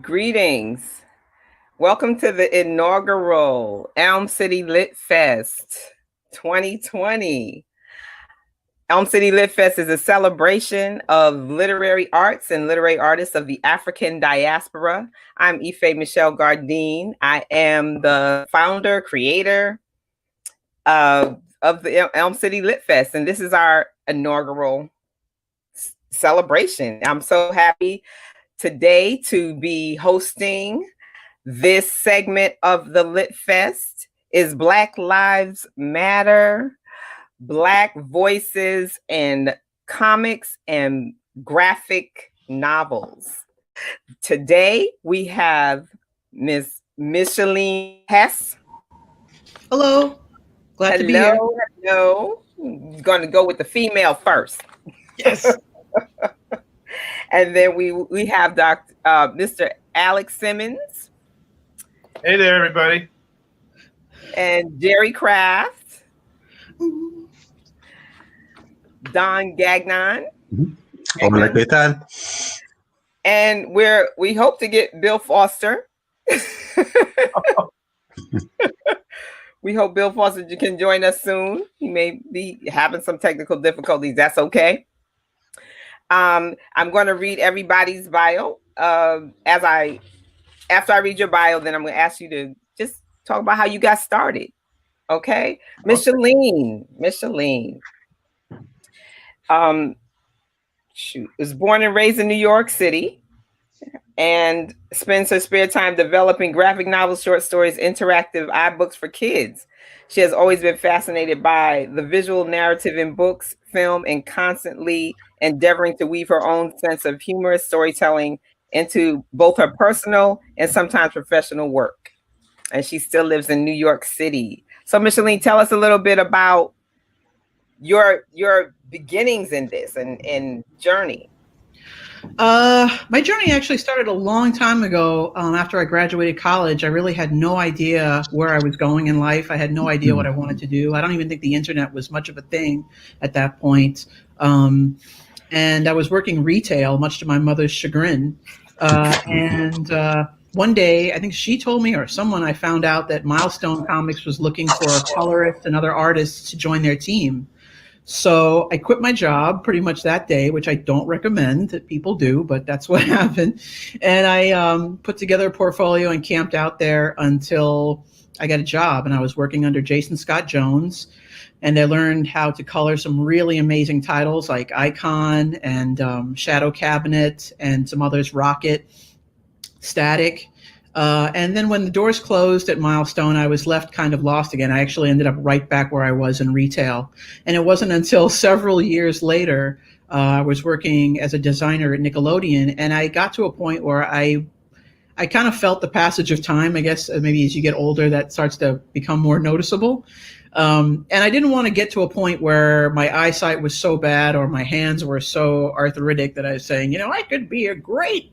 Greetings. Welcome to the inaugural Elm City Lit Fest 2020. Elm City Lit Fest is a celebration of literary arts and literary artists of the African diaspora. I'm Ife Michelle Gardine. I am the founder, creator of the Elm City Lit Fest, and this is our inaugural celebration. I'm so happy today to be hosting this segment of the Lit Fest. Is Black Lives Matter, Black Voices in Comics and Graphic Novels. Today we have Miss Micheline Hess. Hello. Glad to be here. Hello. I'm going to go with the female first. Yes. And then we have Mr. Alex Simmons. Hey there, everybody. And Jerry Kraft. Don Gagnon. Hola, ¿qué tal? And we hope to get Bill Foster. We hope Bill Foster can join us soon. He may be having some technical difficulties. That's okay. I'm going to read everybody's bio. After I read your bio, then I'm going to ask you to just talk about how you got started. Okay, Micheline. Was born and raised in New York City, and spends her spare time developing graphic novels, short stories, interactive iBooks for kids. She has always been fascinated by the visual narrative in books, film, and constantly endeavoring to weave her own sense of humorous storytelling into both her personal and sometimes professional work. And she still lives in New York City. So Micheline, tell us a little bit about your beginnings in this and journey. My journey actually started a long time ago. After I graduated college, I really had no idea where I was going in life. I had no idea what I wanted to do. I don't even think the internet was much of a thing at that point. And I was working retail, much to my mother's chagrin. One day, I think she told me, or someone, I found out that Milestone Comics was looking for colorists and other artists to join their team. So I quit my job pretty much that day, which I don't recommend that people do, but that's what happened. And I put together a portfolio and camped out there until I got a job. And I was working under Jason Scott Jones. And I learned how to color some really amazing titles like Icon and Shadow Cabinet and some others, Rocket, Static. And then when the doors closed at Milestone, I was left kind of lost again. I actually ended up right back where I was in retail. And it wasn't until several years later, I was working as a designer at Nickelodeon. And I got to a point where I kind of felt the passage of time. I guess maybe as you get older, that starts to become more noticeable. And I didn't want to get to a point where my eyesight was so bad or my hands were so arthritic that I was saying, I could be a great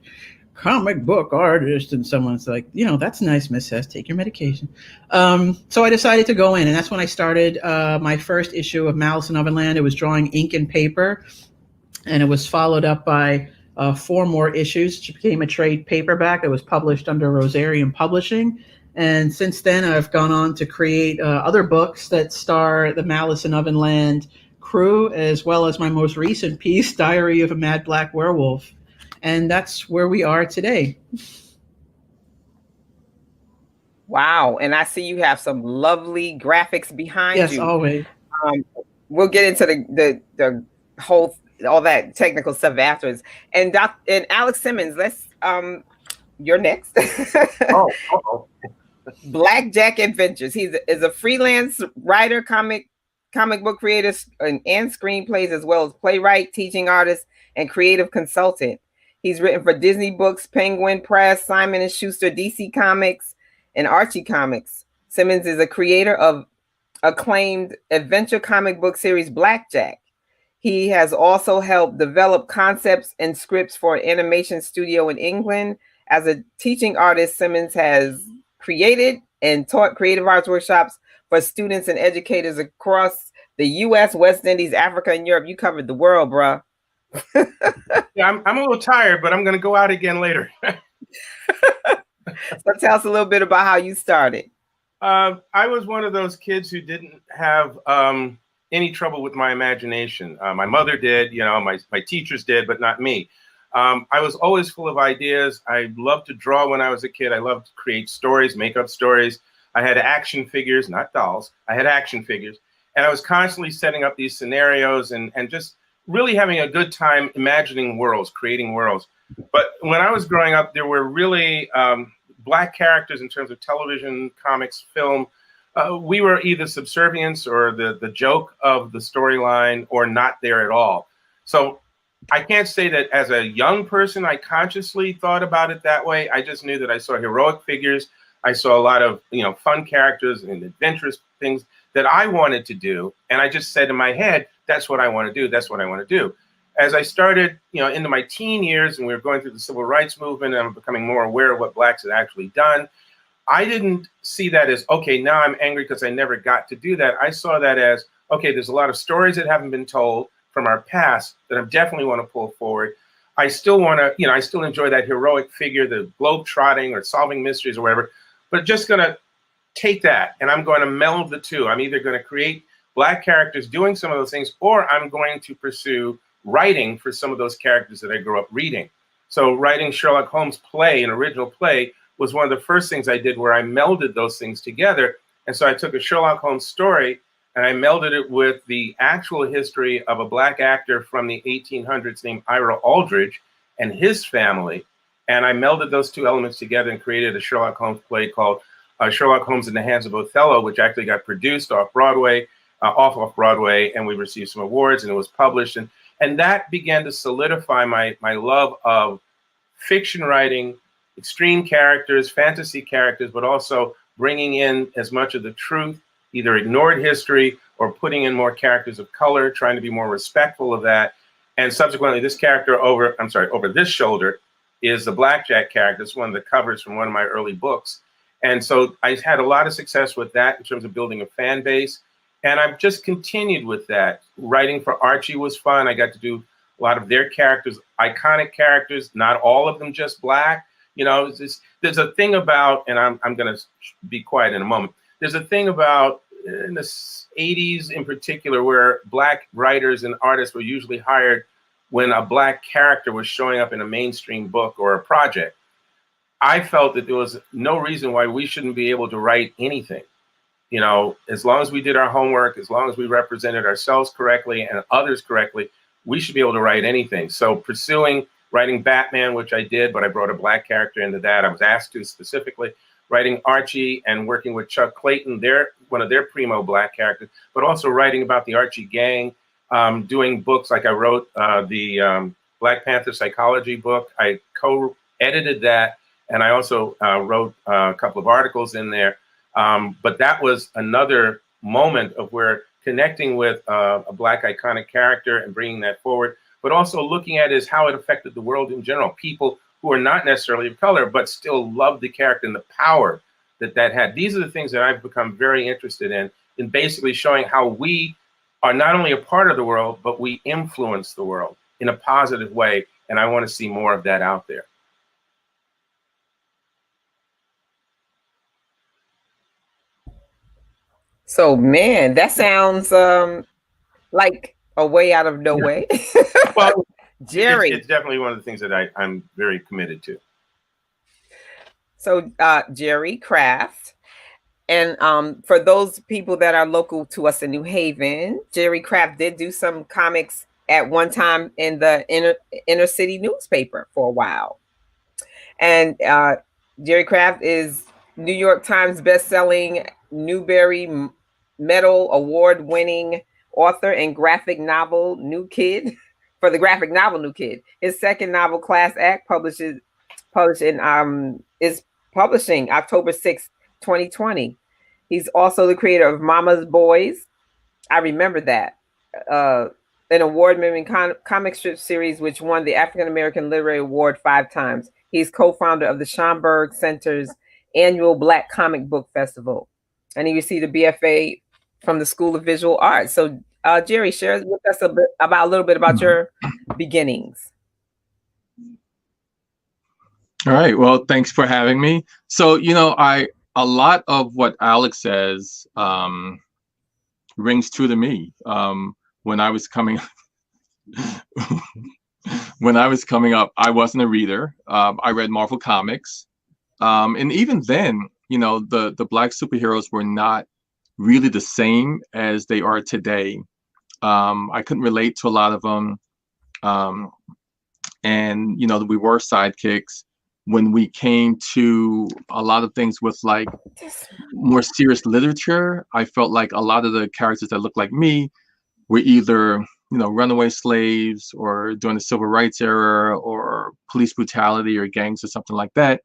comic book artist. And someone's like, that's nice, Miss Hess, take your medication. So I decided to go in, and that's when I started my first issue of Malice in Ovenland. It was drawing ink and paper, and it was followed up by 4 more issues, which became a trade paperback that was published under Rosarium Publishing. And since then, I've gone on to create other books that star the Malice in Ovenland crew, as well as my most recent piece, Diary of a Mad Black Werewolf. And that's where we are today. Wow. And I see you have some lovely graphics behind you. Yes, always. We'll get into the whole, all that technical stuff afterwards. And Alex Simmons, you're next. Oh. Blackjack Adventures. He is a freelance writer, comic book creator, and screenplays, as well as playwright, teaching artist, and creative consultant. He's written for Disney Books, Penguin Press, Simon & Schuster, DC Comics, and Archie Comics. Simmons is a creator of acclaimed adventure comic book series Blackjack. He has also helped develop concepts and scripts for an animation studio in England. As a teaching artist, Simmons has created and taught creative arts workshops for students and educators across the U.S., West Indies, Africa, and Europe. You covered the world, bruh. Yeah, I'm a little tired, but I'm going to go out again later. So tell us a little bit about how you started. I was one of those kids who didn't have any trouble with my imagination. My mother did, my teachers did, but not me. I was always full of ideas. I loved to draw when I was a kid. I loved to create stories, make up stories. I had action figures, not dolls. I had action figures. And I was constantly setting up these scenarios and just really having a good time imagining worlds, creating worlds. But when I was growing up, there were really Black characters in terms of television, comics, film. We were either subservience or the joke of the storyline or not there at all. So I can't say that as a young person, I consciously thought about it that way. I just knew that I saw heroic figures. I saw a lot of, fun characters and adventurous things that I wanted to do. And I just said in my head, that's what I want to do. That's what I want to do. As I started, into my teen years and we were going through the civil rights movement and I'm becoming more aware of what Blacks had actually done, I didn't see that as, okay, now I'm angry because I never got to do that. I saw that as, okay, there's a lot of stories that haven't been told from our past that I definitely want to pull forward. I still want to, I still enjoy that heroic figure, the globe trotting or solving mysteries or whatever, but just going to take that and I'm going to meld the two. I'm either going to create Black characters doing some of those things, or I'm going to pursue writing for some of those characters that I grew up reading. So writing Sherlock Holmes play, an original play, was one of the first things I did where I melded those things together. And so I took a Sherlock Holmes story and I melded it with the actual history of a Black actor from the 1800s named Ira Aldridge and his family. And I melded those two elements together and created a Sherlock Holmes play called Sherlock Holmes in the Hands of Othello, which actually got produced off Broadway, and we received some awards and it was published. And that began to solidify my love of fiction writing, extreme characters, fantasy characters, but also bringing in as much of the truth, either ignored history or putting in more characters of color, trying to be more respectful of that. And subsequently, this character over this shoulder is the Blackjack character. It's one of the covers from one of my early books. And so I had a lot of success with that in terms of building a fan base. And I've just continued with that. Writing for Archie was fun. I got to do a lot of their characters, iconic characters, not all of them just Black. There's a thing about, and I'm going to be quiet in a moment. There's a thing about in the 80s in particular where Black writers and artists were usually hired when a Black character was showing up in a mainstream book or a project. I felt that there was no reason why we shouldn't be able to write anything. As long as we did our homework, as long as we represented ourselves correctly and others correctly, we should be able to write anything. So pursuing writing Batman, which I did, but I brought a Black character into that. I was asked to specifically. Writing Archie and working with Chuck Clayton, one of their primo Black characters, but also writing about the Archie gang, doing books like I wrote the Black Panther psychology book. I co-edited that, and I also wrote a couple of articles in there. But that was another moment of where connecting with a Black iconic character and bringing that forward, but also looking at is how it affected the world in general. People who are not necessarily of color, but still love the character and the power that had. These are the things that I've become very interested in basically showing how we are not only a part of the world, but we influence the world in a positive way. And I want to see more of that out there. So, man, that sounds like a way out of no way. Well, Jerry. It's definitely one of the things that I'm very committed to. So Jerry Craft. And for those people that are local to us in New Haven, Jerry Craft did do some comics at one time in the inner city newspaper for a while. And Jerry Craft is New York Times bestselling Newbery Medal award-winning author and graphic novel New Kid. For the graphic novel New Kid. His second novel, Class Act, is publishing October 6th, 2020. He's also the creator of Mama's Boys. I remember that. An award-winning comic strip series which won the African American Literary Award 5 times. He's co-founder of the Schomburg Center's annual Black Comic Book Festival. And he received a BFA from the School of Visual Arts. So Jerry, share with us a little bit about your beginnings. All right. Well, thanks for having me. So, a lot of what Alex says rings true to me. When I was coming, when I was coming up, I wasn't a reader. I read Marvel comics, and even then, the black superheroes were not really the same as they are today. I couldn't relate to a lot of them. Um, and we were sidekicks. When we came to a lot of things with like more serious literature, I felt like a lot of the characters that looked like me were either runaway slaves or during the civil rights era or police brutality or gangs or something like that.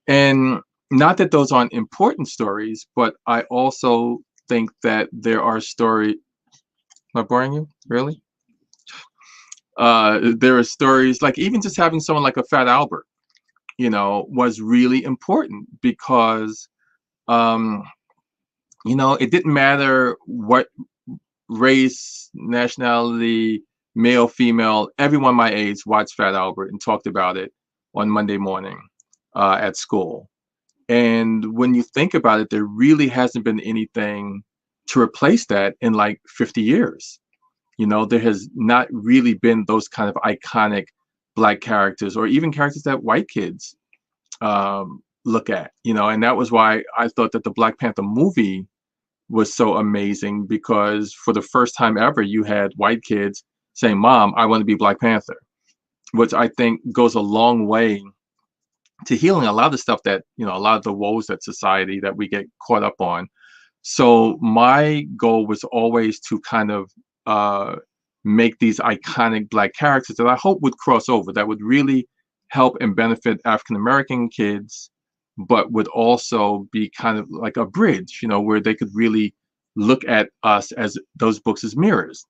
And not that those aren't important stories, but I also think that there are stories. Am I boring you? Really? There are stories like even just having someone like a Fat Albert, was really important because, it didn't matter what race, nationality, male, female, everyone my age watched Fat Albert and talked about it on Monday morning at school. And when you think about it, there really hasn't been anything to replace that in like 50 years. There has not really been those kind of iconic black characters or even characters that white kids look at, and that was why I thought that the Black Panther movie was so amazing, because for the first time ever, you had white kids saying, "Mom, I want to be Black Panther," which I think goes a long way to healing a lot of the stuff that, a lot of the woes that society that we get caught up on. So my goal was always to kind of make these iconic black characters that I hope would cross over, that would really help and benefit African American kids, but would also be kind of like a bridge, where they could really look at us as those books as mirrors.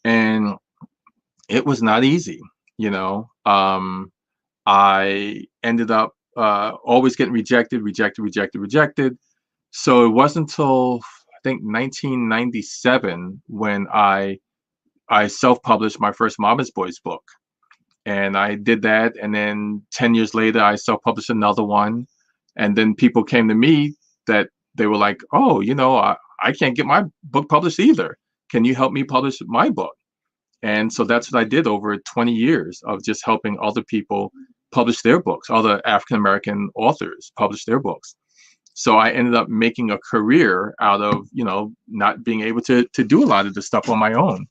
And it was not easy, I ended up always getting rejected. So it wasn't until I think 1997 when I self-published my first Mama's Boys book. And I did that. And then 10 years later, I self-published another one. And then people came to me that they were like, "Oh, I can't get my book published either. Can you help me publish my book?" And so that's what I did over 20 years of just helping other people publish their books, other African-American authors publish their books. So I ended up making a career out of, not being able to do a lot of the stuff on my own.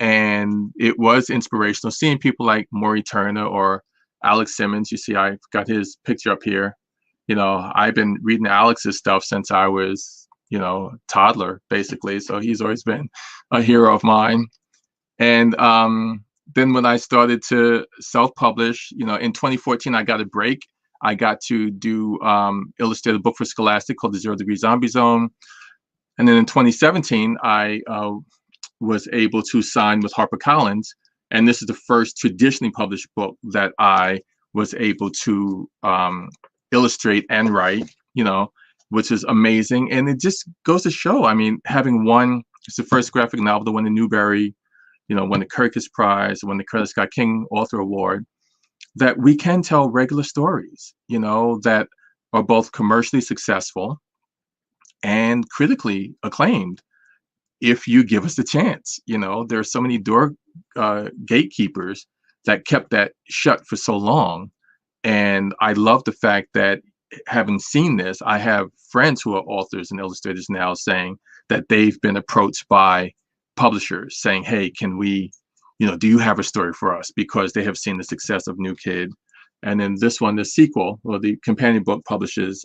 And it was inspirational seeing people like Maury Turner or Alex Simmons. You see, I've got his picture up here. I've been reading Alex's stuff since I was, toddler, basically. So he's always been a hero of mine. And then when I started to self-publish, in 2014, I got a break. I got to do illustrated book for Scholastic called The 0 Degree Zombie Zone. And then in 2017, I was able to sign with HarperCollins. And this is the first traditionally published book that I was able to illustrate and write, which is amazing. And it just goes to show, I mean, having won, it's the first graphic novel to win the Newbery, won the Kirkus Prize, won the Curtis Scott King Author Award, that we can tell regular stories, that are both commercially successful and critically acclaimed if you give us the chance. There are so many door gatekeepers that kept that shut for so long. And I love the fact that, having seen this, I have friends who are authors and illustrators now saying that they've been approached by publishers saying, "Hey, can we, do you have a story for us?" Because they have seen the success of New Kid. And then this one, the sequel, or the companion book, publishes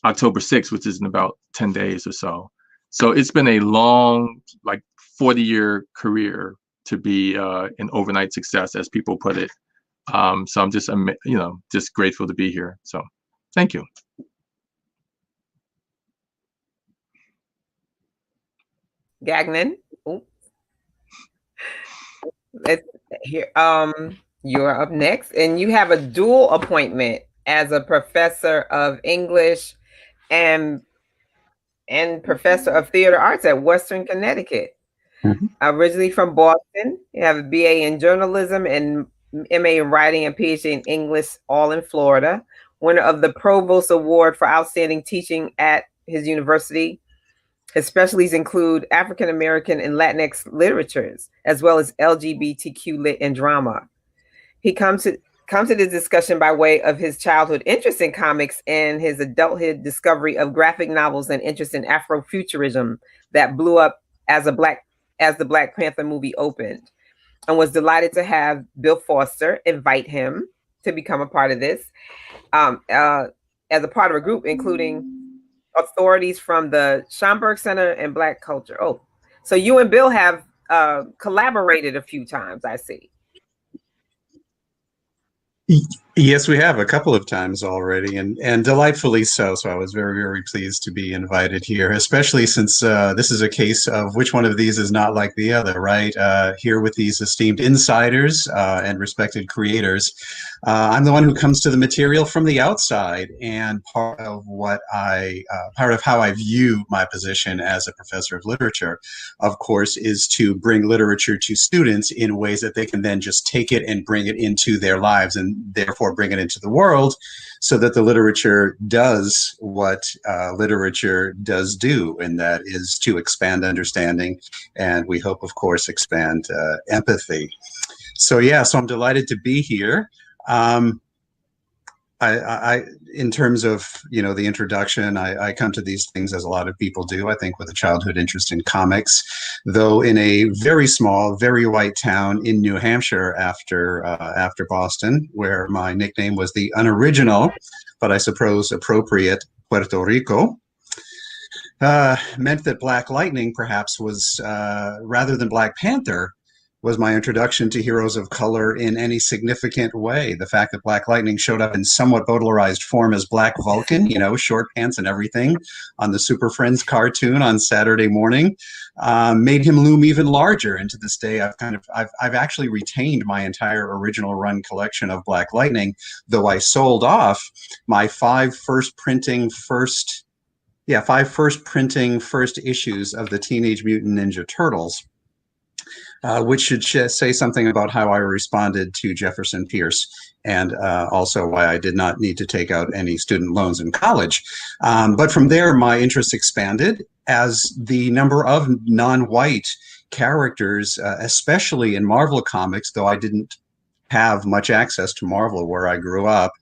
October 6th, which is in about 10 days or so. So it's been a long, like 40-year career to be an overnight success, as people put it. So I'm just, just grateful to be here. So thank you. Gagnon. Oops. Let's hear. You're up next, and you have a dual appointment as a professor of English and professor of theater arts at Western Connecticut. Mm-hmm. Originally from Boston, you have a BA in journalism and MA in writing and PhD in English, all in Florida. Winner of the Provost Award for outstanding teaching at his university. His specialties include African American and Latinx literatures, as well as LGBTQ lit and drama. He comes to this discussion by way of his childhood interest in comics and his adulthood discovery of graphic novels and interest in Afrofuturism that blew up as the Black Panther movie opened, and was delighted to have Bill Foster invite him to become a part of this as a part of a group including authorities from the Schomburg Center and Black Culture. Oh, so you and Bill have collaborated a few times, I see. Yes, we have a couple of times already, and delightfully so. So I was very, very pleased to be invited here, especially since this is a case of which one of these is not like the other, right? Here with these esteemed insiders and respected creators, I'm the one who comes to the material from the outside, and part of how I view my position as a professor of literature, of course, is to bring literature to students in ways that they can then just take it and bring it into their lives, and therefore bring it into the world, so that the literature does what literature does do, and that is to expand understanding, and we hope, of course, expand empathy. So yeah, so I'm delighted to be here. In terms of, the introduction, I come to these things as a lot of people do, I think, with a childhood interest in comics, though in a very small, very white town in New Hampshire after Boston, where my nickname was the unoriginal, but I suppose appropriate, Puerto Rico. Meant that Black Lightning perhaps was, rather than Black Panther, was my introduction to heroes of color in any significant way. The fact that Black Lightning showed up in somewhat Bowdlerized form as Black Vulcan, short pants and everything, on the Super Friends cartoon on Saturday morning, made him loom even larger. And to this day, I've actually retained my entire original run collection of Black Lightning, though I sold off my five first printing first issues of the Teenage Mutant Ninja Turtles. Which should say something about how I responded to Jefferson Pierce, and also why I did not need to take out any student loans in college. But from there, my interest expanded as the number of non-white characters, especially in Marvel Comics, though I didn't have much access to Marvel where I grew up.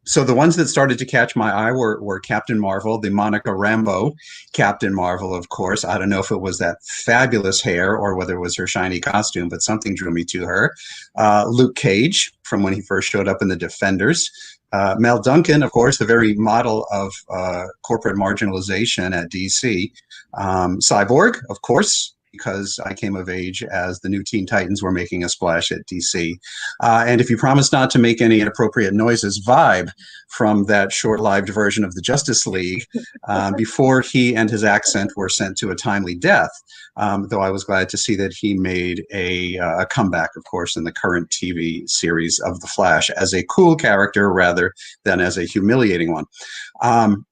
So the ones that started to catch my eye were Captain Marvel, the Monica Rambeau Captain Marvel, of course. I don't know if it was that fabulous hair or whether it was her shiny costume, but something drew me to her. Luke Cage, from when he first showed up in the Defenders. Mel Duncan, of course, the very model of corporate marginalization at DC. Cyborg, of course, because I came of age as the new Teen Titans were making a splash at DC. And if you promise not to make any inappropriate noises, Vibe, from that short-lived version of the Justice League, before he and his accent were sent to a timely death, though I was glad to see that he made a comeback, of course, in the current TV series of The Flash as a cool character rather than as a humiliating one.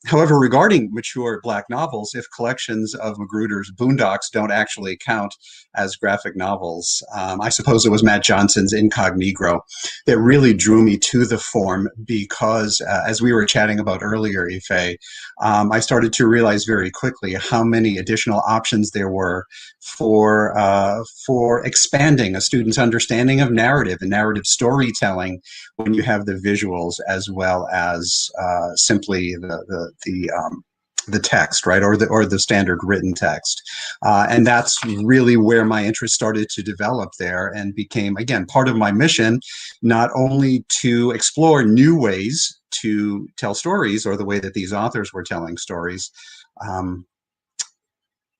However, regarding mature Black novels, if collections of Magruder's Boondocks don't actually count as graphic novels, I suppose it was Matt Johnson's Incognegro that really drew me to the form, because as we were chatting about earlier, Ife, I started to realize very quickly how many additional options there were for expanding a student's understanding of narrative and narrative storytelling when you have the visuals as well as simply the text, right, or the standard written text, and that's really where my interest started to develop there, and became, again, part of my mission, not only to explore new ways to tell stories, or the way that these authors were telling stories,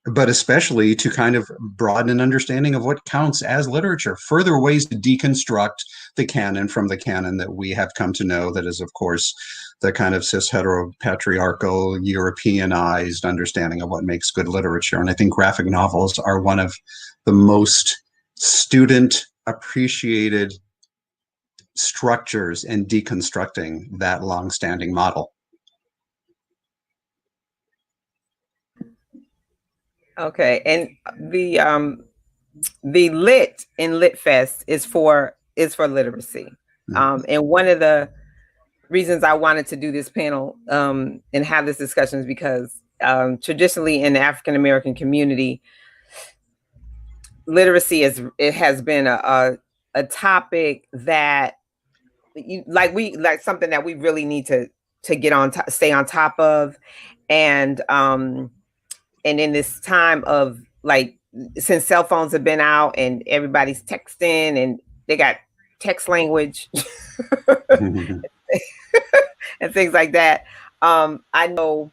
but especially to kind of broaden an understanding of what counts as literature, further ways to deconstruct the canon from the canon that we have come to know, that is, of course, the kind of cis heteropatriarchal Europeanized understanding of what makes good literature. And I think graphic novels are one of the most student appreciated structures in deconstructing that long-standing model. Okay, and the lit in Lit Fest is for literacy. And one of the reasons I wanted to do this panel and have this discussion is because traditionally in the African American community, literacy has been a topic that something that we really need to get on stay on top of, and in this time of like, since cell phones have been out and everybody's texting and they got text language and things like that. I know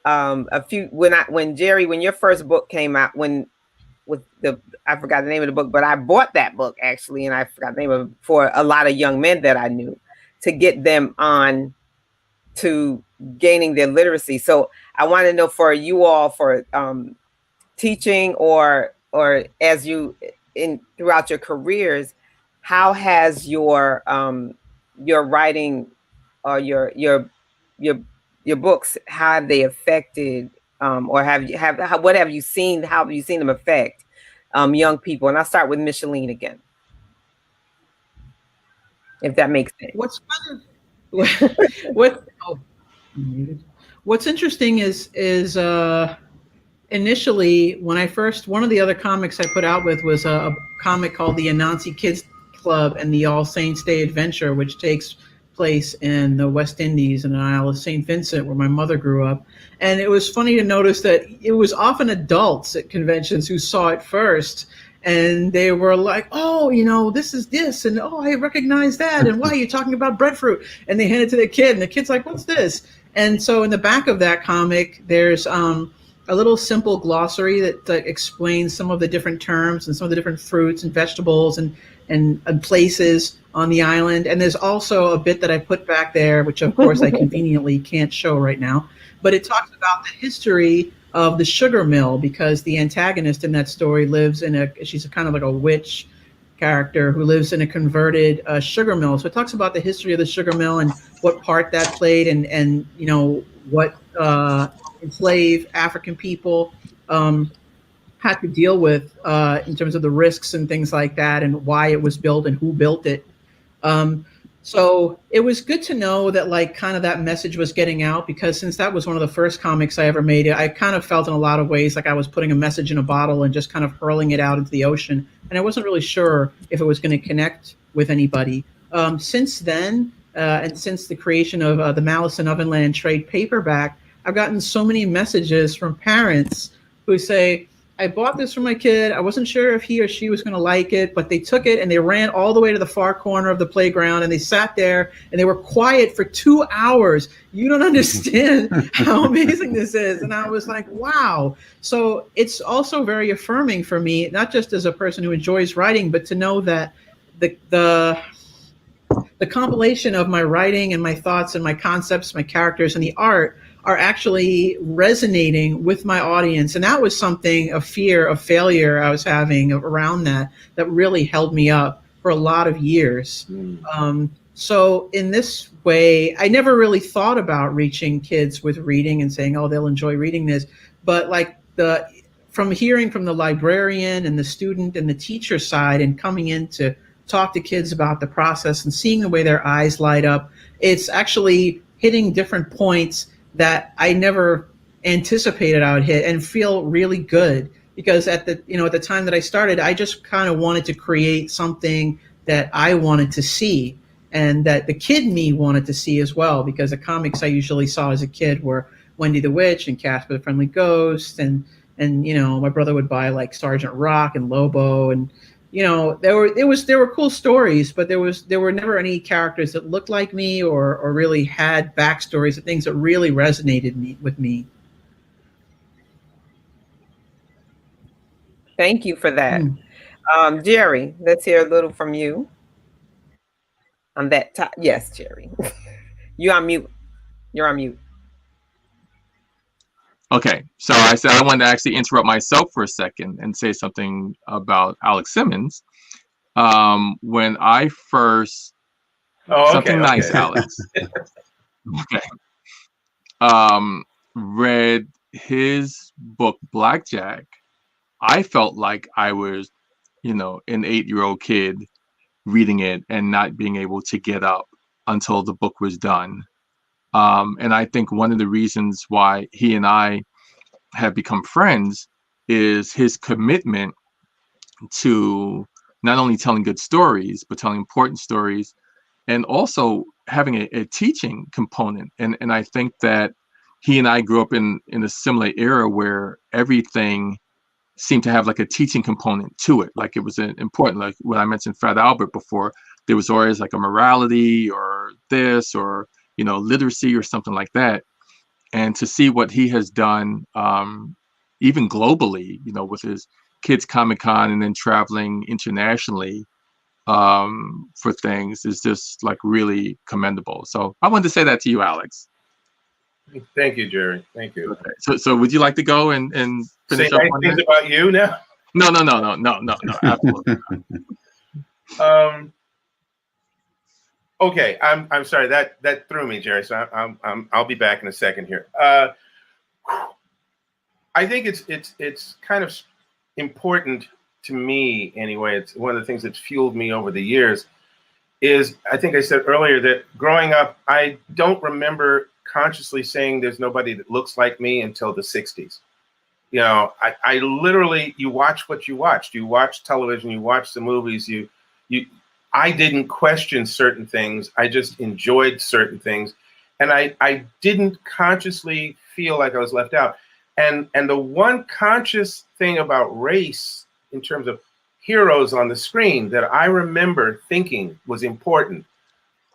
when Jerry, when your first book came out, I forgot the name of the book, but I bought that book actually, and I forgot the name of it, for a lot of young men that I knew, to get them on to gaining their literacy. So I want to know, for you all, for teaching or as you throughout your careers, how has your writing or your books, how have they affected or what have you seen? How have you seen them affect young people? And I'll start with Micheline again, if that makes sense. What's interesting is initially, when I first, one of the other comics I put out with was a comic called the Anansi Kids Club and the All Saints Day Adventure, which takes place in the West Indies in the Isle of St. Vincent, where my mother grew up. And it was funny to notice that it was often adults at conventions who saw it first. And they were like, oh, this is this. And, oh, I recognize that. And why are you talking about breadfruit? And they hand it to the kid. And the kid's like, what's this? And so in the back of that comic, there's a little simple glossary that explains some of the different terms and some of the different fruits and vegetables and places on the island. And there's also a bit that I put back there, which of course I conveniently can't show right now, but it talks about the history of the sugar mill, because the antagonist in that story she's kind of like a witch character who lives in a converted sugar mill. So it talks about the history of the sugar mill and what part that played, and what enslaved African people had to deal with in terms of the risks and things like that, and why it was built and who built it. So it was good to know that kind of that message was getting out, because since that was one of the first comics I ever made, I kind of felt in a lot of ways like I was putting a message in a bottle and just kind of hurling it out into the ocean. And I wasn't really sure if it was going to connect with anybody. Since then, and since the creation of the Malice in Ovenland trade paperback, I've gotten so many messages from parents who say, I bought this for my kid. I wasn't sure if he or she was going to like it, but they took it and they ran all the way to the far corner of the playground and they sat there and they were quiet for 2 hours. You don't understand how amazing this is. And I was like, wow. So it's also very affirming for me, not just as a person who enjoys writing, but to know that the compilation of my writing and my thoughts and my concepts, my characters, and the art are actually resonating with my audience. And that was a fear of failure I was having around that really held me up for a lot of years. So in this way, I never really thought about reaching kids with reading and saying, oh, they'll enjoy reading this. But from hearing from the librarian and the student and the teacher side and coming in to talk to kids about the process and seeing the way their eyes light up, it's actually hitting different points that I never anticipated I would hit, and feel really good, because at the time that I started, I just kind of wanted to create something that I wanted to see and that the kid me wanted to see as well, because the comics I usually saw as a kid were Wendy the Witch and Casper the Friendly Ghost, and my brother would buy like Sergeant Rock and Lobo, and there were cool stories, but there were never any characters that looked like me or really had backstories of things that really resonated with me. Thank you for that. Jerry, let's hear a little from you on that top. Yes, Jerry. You're on mute. Okay, so I said I wanted to actually interrupt myself for a second and say something about Alex Simmons. When I first nice, Alex. Read his book Blackjack, I felt like I was an 8-year-old kid reading it and not being able to get up until the book was done. And I think one of the reasons why he and I have become friends is his commitment to not only telling good stories, but telling important stories, and also having a teaching component. And I think that he and I grew up in a similar era where everything seemed to have like a teaching component to it. Like it was important, like when I mentioned Fred Albert before, there was always like a morality or this or, literacy or something like that. And to see what he has done, even globally, with his Kids Comic-Con and then traveling internationally for things is just like really commendable. So I wanted to say that to you, Alex. Thank you, Jerry. Thank you. Okay. So would you like to go and finish say up nice on things that? about you now? No, absolutely. Okay, I'm sorry that threw me, Jerry. So I'll be back in a second here. I think it's kind of important to me anyway. It's one of the things that's fueled me over the years. Is I think I said earlier that growing up, I don't remember consciously saying there's nobody that looks like me until the 60s. I literally, you watch what you watched. You watch television, you watch the movies, I didn't question certain things. I just enjoyed certain things. And I didn't consciously feel like I was left out. And the one conscious thing about race in terms of heroes on the screen that I remember thinking was important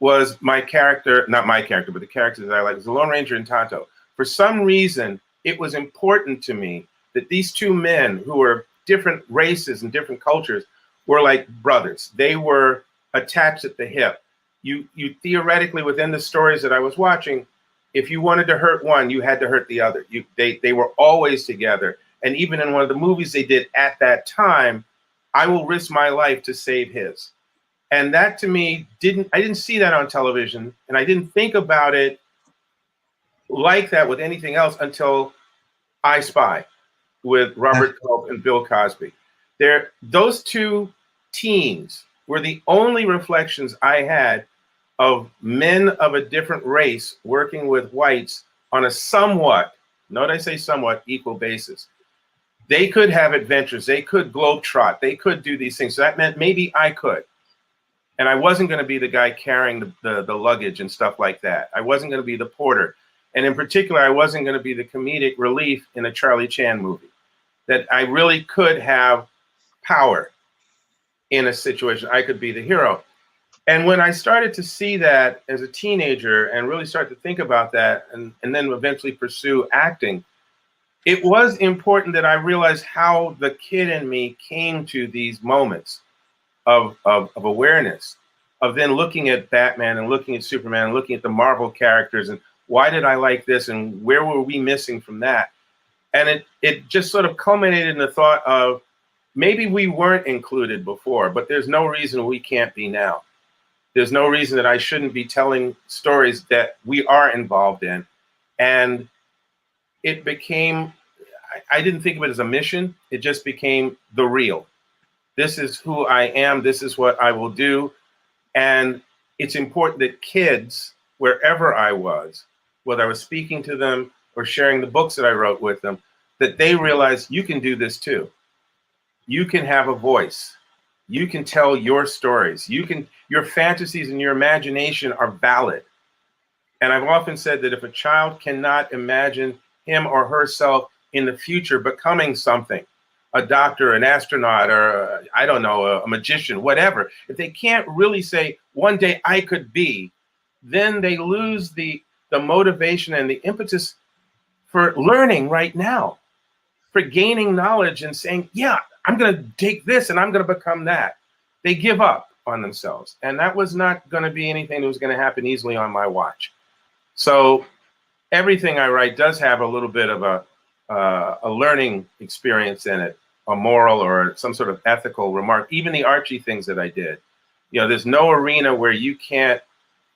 was my character, not my character, but the characters that I like, was the Lone Ranger and Tonto. For some reason, it was important to me that these two men who were different races and different cultures were like brothers. They were attached at the hip. You theoretically, within the stories that I was watching, if you wanted to hurt one, you had to hurt the other. They were always together. And even in one of the movies they did at that time, I will risk my life to save his. And that to me I didn't see that on television, and I didn't think about it like that with anything else until I Spy with Robert Culp and Bill Cosby. Those two teens were the only reflections I had of men of a different race working with whites on a somewhat, note I say somewhat, equal basis. They could have adventures. They could globetrot. They could do these things. So that meant maybe I could. And I wasn't going to be the guy carrying the luggage and stuff like that. I wasn't going to be the porter. And in particular, I wasn't going to be the comedic relief in a Charlie Chan movie. That I really could have power in a situation. I could be the hero. And when I started to see that as a teenager and really start to think about that and then eventually pursue acting, it was important that I realized how the kid in me came to these moments of awareness, of then looking at Batman and looking at Superman and looking at the Marvel characters and why did I like this and where were we missing from that? And it just sort of culminated in the thought of maybe we weren't included before, but there's no reason we can't be now. There's no reason that I shouldn't be telling stories that we are involved in. And it became, I didn't think of it as a mission. It just became the real. This is who I am. This is what I will do. And it's important that kids, wherever I was, whether I was speaking to them or sharing the books that I wrote with them, that they realize you can do this too. You can have a voice. You can tell your stories. Your fantasies and your imagination are valid. And I've often said that if a child cannot imagine him or herself in the future becoming something, a doctor, an astronaut, or I don't know, a magician, whatever, if they can't really say, one day I could be, then they lose the motivation and the impetus for learning right now, for gaining knowledge and saying, yeah, I'm going to take this and I'm going to become that. They give up on themselves. And that was not going to be anything that was going to happen easily on my watch. So everything I write does have a little bit of a learning experience in it, a moral or some sort of ethical remark. Even the Archie things that I did, there's no arena where you can't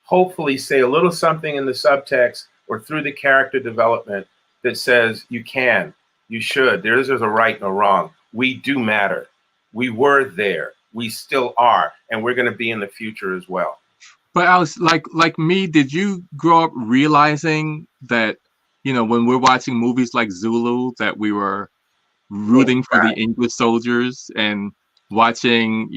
hopefully say a little something in the subtext or through the character development that says you can, you should, there's a right and a wrong. We do matter. We were there. We still are. And we're going to be in the future as well. But Alex, like me, did you grow up realizing that, when we're watching movies like Zulu, that we were rooting for the English soldiers, and watching,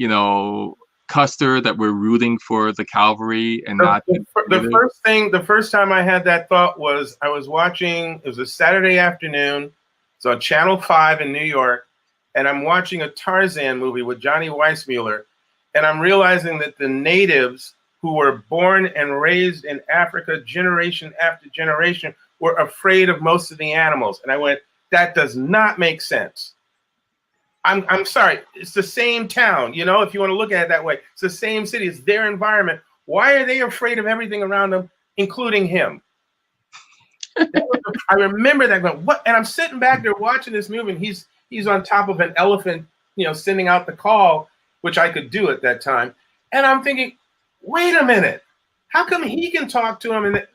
Custer, that we're rooting for the cavalry and not the first time I had that thought was I was watching, it was a Saturday afternoon. It's on Channel 5 in New York. And I'm watching a Tarzan movie with Johnny Weissmuller. And I'm realizing that the natives who were born and raised in Africa generation after generation were afraid of most of the animals. And I went, that does not make sense. I'm sorry, it's the same town, if you want to look at it that way. It's the same city, it's their environment. Why are they afraid of everything around them, including him? I remember that going, what? And I'm sitting back there watching this movie, and he's on top of an elephant, sending out the call, which I could do at that time. And I'm thinking, wait a minute, how come he can talk to him? And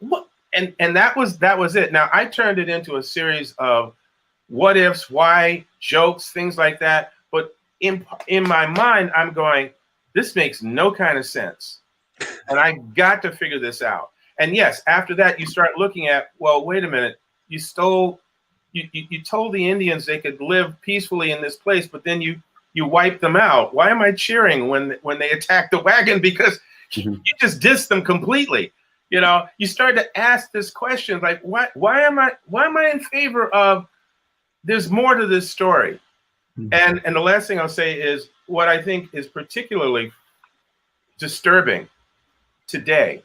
what? And that was it. Now I turned it into a series of what ifs, why, jokes, things like that. But in my mind, I'm going, this makes no kind of sense. And I got to figure this out. And yes, after that, you start looking at, well, wait a minute, you told the Indians they could live peacefully in this place, but then you wiped them out. Why am I cheering when they attacked the wagon? Because you just dissed them completely. You start to ask this question, like, why am I in favor of, there's more to this story. And the last thing I'll say is what I think is particularly disturbing today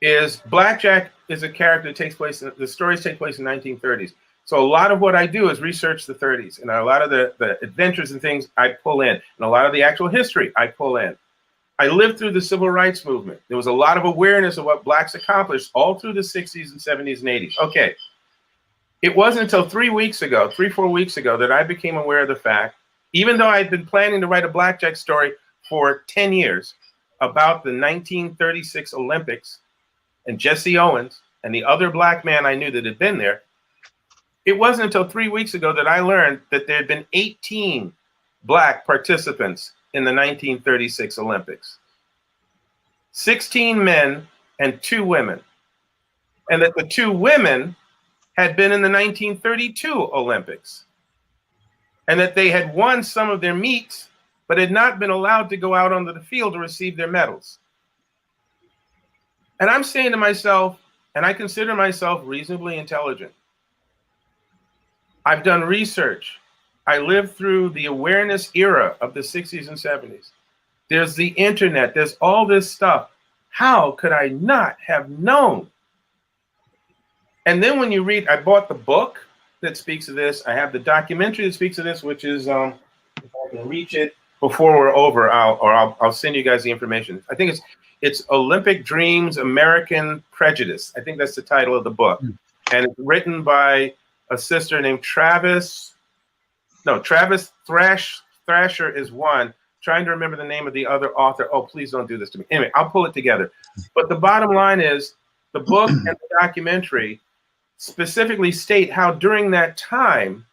is Blackjack is a character that the stories take place in 1930s. So a lot of what I do is research the 30s, and a lot of the adventures and things I pull in, and a lot of the actual history I pull in. I lived through the civil rights movement. There was a lot of awareness of what blacks accomplished all through the 60s and 70s and 80s. Okay. It wasn't until 4 weeks ago, that I became aware of the fact, even though I'd been planning to write a Blackjack story for 10 years about the 1936 Olympics and Jesse Owens and the other black man I knew that had been there. It wasn't until 3 weeks ago that I learned that there had been 18 black participants in the 1936 Olympics. 16 men and 2 women. And that the 2 women had been in the 1932 Olympics, and that they had won some of their meets, but had not been allowed to go out onto the field to receive their medals. And I'm saying to myself, and I consider myself reasonably intelligent, I've done research. I lived through the awareness era of the 60s and 70s. There's the internet, there's all this stuff. How could I not have known? And then when you read, I bought the book that speaks of this. I have the documentary that speaks of this, which is, if I can reach it before we're over, I'll send you guys the information. I think it's Olympic Dreams, American Prejudice. I think that's the title of the book. And it's written by a sister named Travis Thrasher is one. Trying to remember the name of the other author. Oh, please don't do this to me. Anyway, I'll pull it together. But the bottom line is the book and the documentary specifically state how during that time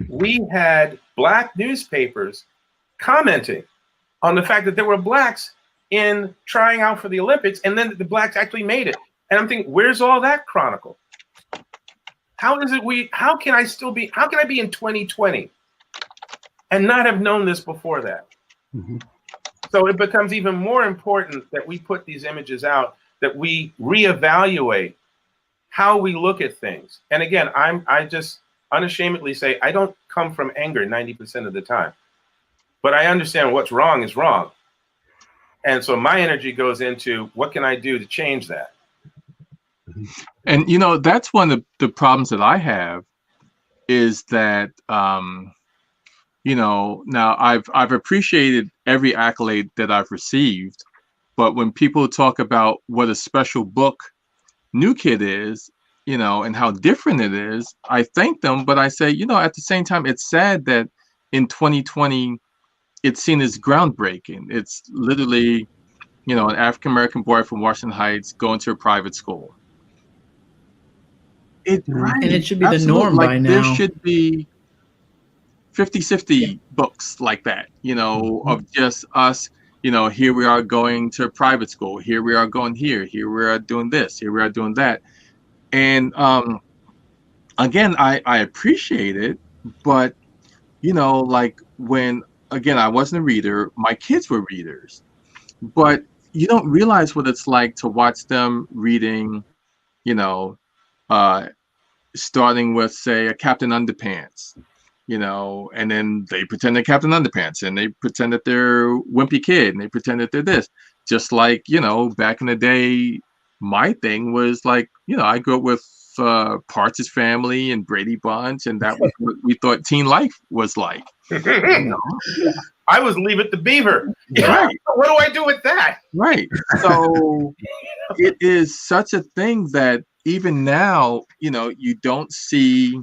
we had black newspapers commenting on the fact that there were blacks in trying out for the Olympics, and then the blacks actually made it. And I'm thinking, where's all that chronicle? How can I be in 2020 and not have known this before that? So it becomes even more important that we put these images out, that we reevaluate how we look at things. And again, I just unashamedly say, I don't come from anger 90% of the time, but I understand what's wrong is wrong. And so my energy goes into what can I do to change that? And, that's one of the problems that I have is that, now I've appreciated every accolade that I've received, but when people talk about what a special book New Kid is, and how different it is, I thank them, but I say, at the same time, it's sad that in 2020, it's seen as groundbreaking. It's literally, an African-American boy from Washington Heights going to a private school. And it should be the norm by now. There should be 50-50 books like that, you know, of just us, you know, here we are going to private school, here we are going here we are doing this, here we are doing that. And again, I appreciate it, but, you know, like when, again, I wasn't a reader, my kids were readers, but you don't realize what it's like to watch them reading, you know, starting with, say, a Captain Underpants, you know, and then they pretend they're Captain Underpants, and they pretend that they're Wimpy Kid, and they pretend that they're this. Just like, you know, back in the day, my thing was like, you know, I grew up with Partridge Family and Brady Bunch, and that was what we thought teen life was like. You know? I was Leave It to Beaver. Right. What do I do with that? Right. So it is such a thing that even now, you know, you don't see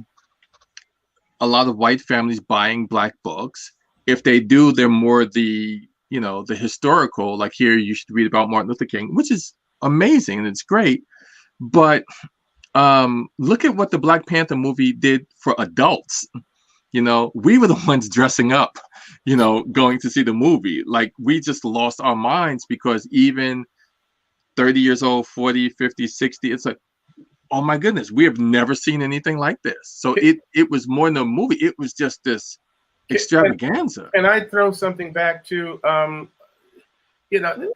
a lot of white families buying Black books. If they do, they're more the, you know, the historical, like here you should read about Martin Luther King, which is amazing and it's great. But look at what the Black Panther movie did for adults. You know, we were the ones dressing up, you know, going to see the movie. Like, we just lost our minds because even 30 years old, 40, 50, 60, it's like, oh my goodness, we have never seen anything like this. So it was more than a movie. It was just this extravaganza. And I throw something back to, you know,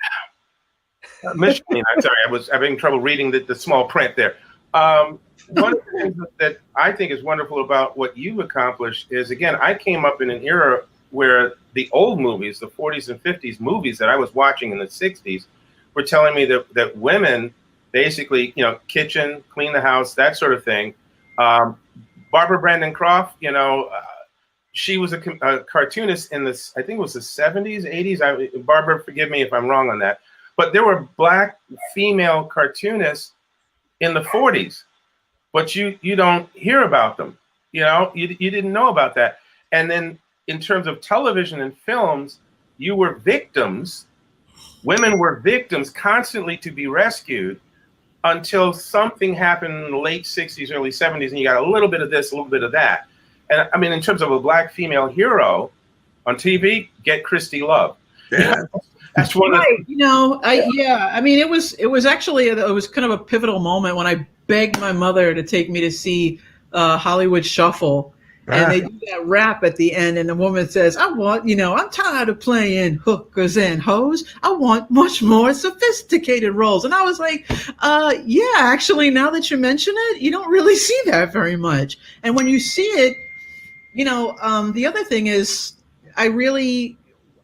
Micheline, I'm sorry, I was having trouble reading the small print there. One of the things that I think is wonderful about what you've accomplished is, again, I came up in an era where the old movies, the 40s and 50s movies that I was watching in the 60s, were telling me that women basically, you know, kitchen, clean the house, that sort of thing. Barbara Brandon Croft, you know, she was a cartoonist in this, I think it was the 70s, 80s. Barbara, forgive me if I'm wrong on that. But there were Black female cartoonists in the 40s, but you don't hear about them. You know, you didn't know about that. And then in terms of television and films, you were victims. Women were victims constantly to be rescued until something happened in the late 60s, early 70s, and you got a little bit of this, a little bit of that. And I mean, in terms of a Black female hero on TV, get Christy Love. Yeah. That's one of the, you know, I mean, it was actually, it was kind of a pivotal moment when I begged my mother to take me to see Hollywood Shuffle. And they do that rap at the end, and the woman says, I want, you know, I'm tired of playing hookers and hoes. I want much more sophisticated roles. And I was like, yeah, actually, now that you mention it, you don't really see that very much. And when you see it, you know, the other thing is I really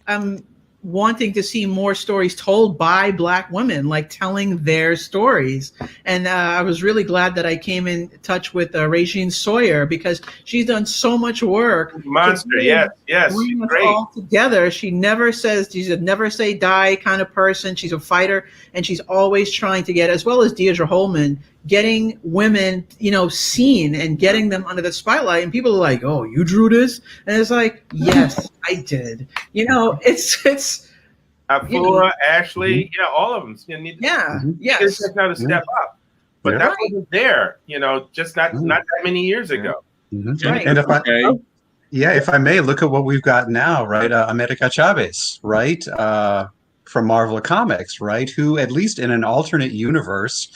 am wanting to see more stories told by Black women, like telling their stories. And I was really glad that I came in touch with Regine Sawyer, because she's done so much work. Monster, yes, she's great. All together. She never says, she's a never say die kind of person. She's a fighter, and she's always trying to get, as well as Deidre Holman, getting women, you know, seen and getting them under the spotlight. And people are like, oh, you drew this? And it's like, yes, I did. You know, it's Afua, you know, Ashley, yeah, all of them. You need yes. just now to step up. But that wasn't there, you know, just not that many years ago. Right. And if I may, look at what we've got now, right? America Chavez, right? From Marvel Comics, right? Who, at least in an alternate universe,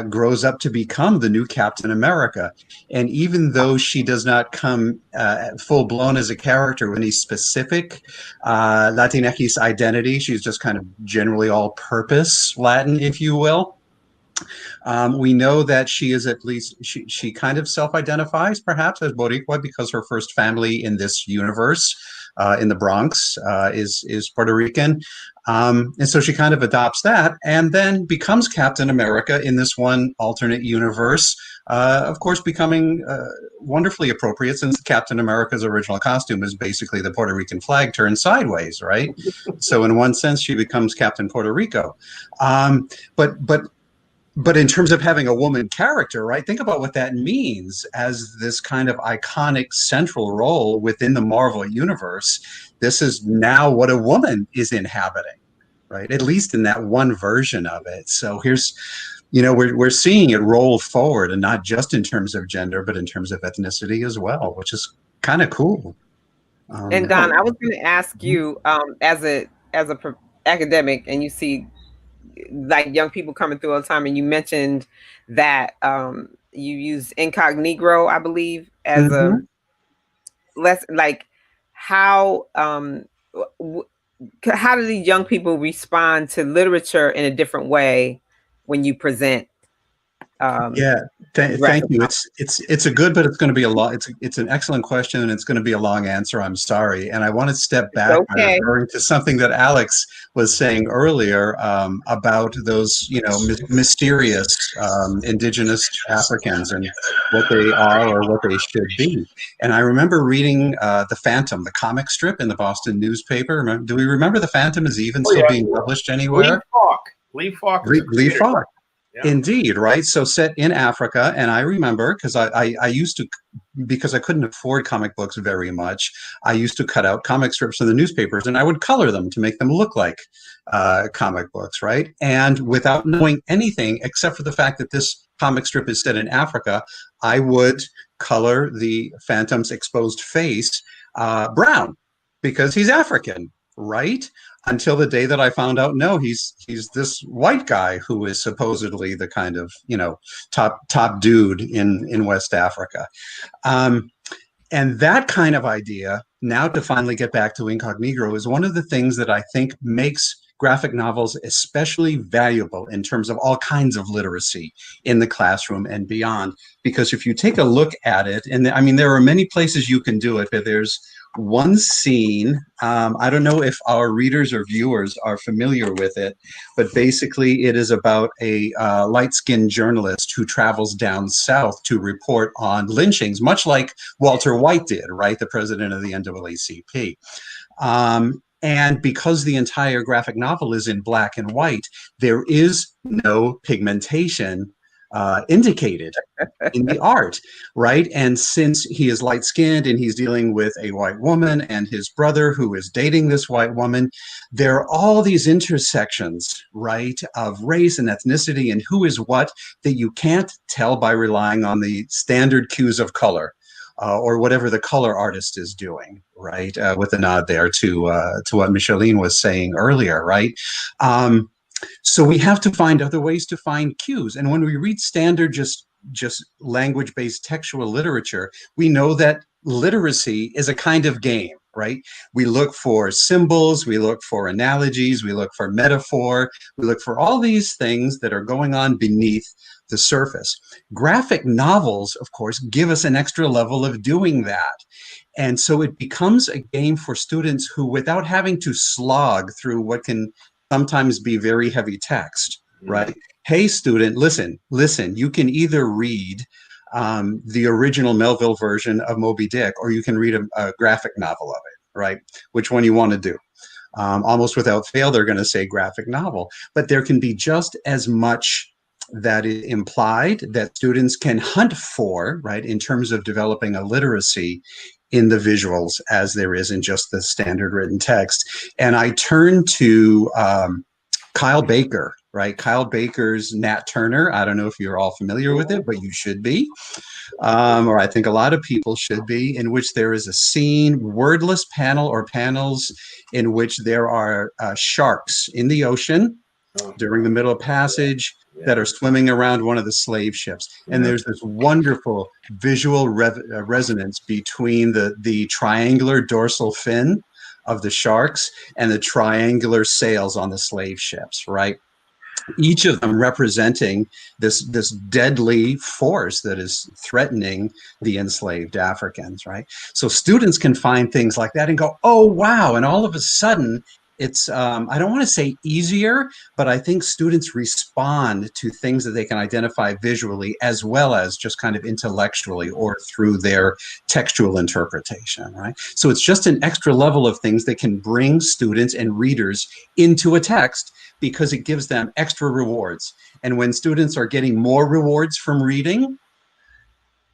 grows up to become the new Captain America. And even though she does not come full blown as a character with any specific Latinx identity, she's just kind of generally all purpose Latin, if you will. We know that she is, at least she kind of self-identifies perhaps as Boricua, because her first family in this universe in the Bronx is Puerto Rican. And so she kind of adopts that and then becomes Captain America in this one alternate universe, of course, becoming wonderfully appropriate, since Captain America's original costume is basically the Puerto Rican flag turned sideways, right? So in one sense, she becomes Captain Puerto Rico. But in terms of having a woman character, right, think about what that means as this kind of iconic central role within the Marvel universe. This is now what a woman is inhabiting, right, at least in that one version of it. So here's, you know, we're seeing it roll forward, and not just in terms of gender, but in terms of ethnicity as well, which is kind of cool. And Don, I was going to ask you, as a academic, and you see like young people coming through all the time, and you mentioned that you use incognito, I believe, as a less like how how do these young people respond to literature in a different way when you present? Thank you. It's a good, but it's going to be a long. It's an excellent question, and it's going to be a long answer. I'm sorry, and I want to step back by referring to something that Alex was saying earlier about those, mysterious indigenous Africans and what they are or what they should be. And I remember reading The Phantom, the comic strip in the Boston newspaper. Do we remember The Phantom is even still being published anywhere? Lee Falk. Lee Falk. Yeah. Indeed, right? So set in Africa, and I remember because I used to, because I couldn't afford comic books very much, I used to cut out comic strips in the newspapers, and I would color them to make them look like comic books, right? And without knowing anything except for the fact that this comic strip is set in Africa, I would color the Phantom's exposed face brown because he's African, right? Until the day that I found out, no, he's this white guy who is supposedly the kind of, top dude in West Africa. And that kind of idea, now to finally get back to incognito, is one of the things that I think makes graphic novels especially valuable in terms of all kinds of literacy in the classroom and beyond. Because if you take a look at it, and I mean, there are many places you can do it, but there's one scene, I don't know if our readers or viewers are familiar with it, but basically it is about a light-skinned journalist who travels down south to report on lynchings, much like Walter White did, right, the president of the NAACP. And because the entire graphic novel is in black and white, there is no pigmentation indicated in the art, right? And since he is light-skinned and he's dealing with a white woman and his brother who is dating this white woman, there are all these intersections, right, of race and ethnicity and who is what that you can't tell by relying on the standard cues of color. Or whatever the color artist is doing, right? With a nod there to what Micheline was saying earlier, right? So we have to find other ways to find cues. And when we read standard, just language-based textual literature, we know that literacy is a kind of game, right? We look for symbols, we look for analogies, we look for metaphor, we look for all these things that are going on beneath the surface. Graphic novels, of course, give us an extra level of doing that. And so it becomes a game for students who, without having to slog through what can sometimes be very heavy text, right? Hey, student, listen, you can either read the original Melville version of Moby Dick, or you can read a graphic novel of it, right? Which one you want to do? Almost without fail, they're going to say graphic novel, but there can be just as much that is implied that students can hunt for, right, in terms of developing a literacy in the visuals as there is in just the standard written text. And I turn to Kyle Baker, right? Kyle Baker's Nat Turner. I don't know if you're all familiar with it, but you should be. Or I think a lot of people should be, in which there is a scene, wordless panel or panels in which there are sharks in the ocean during the middle passage that are swimming around one of the slave ships. And there's this wonderful visual resonance between the triangular dorsal fin of the sharks and the triangular sails on the slave ships, right? Each of them representing this deadly force that is threatening the enslaved Africans, right? So students can find things like that and go, oh, wow. And all of a sudden, it's, I don't want to say easier, but I think students respond to things that they can identify visually as well as just kind of intellectually or through their textual interpretation, right? So it's just an extra level of things that can bring students and readers into a text because it gives them extra rewards. And when students are getting more rewards from reading,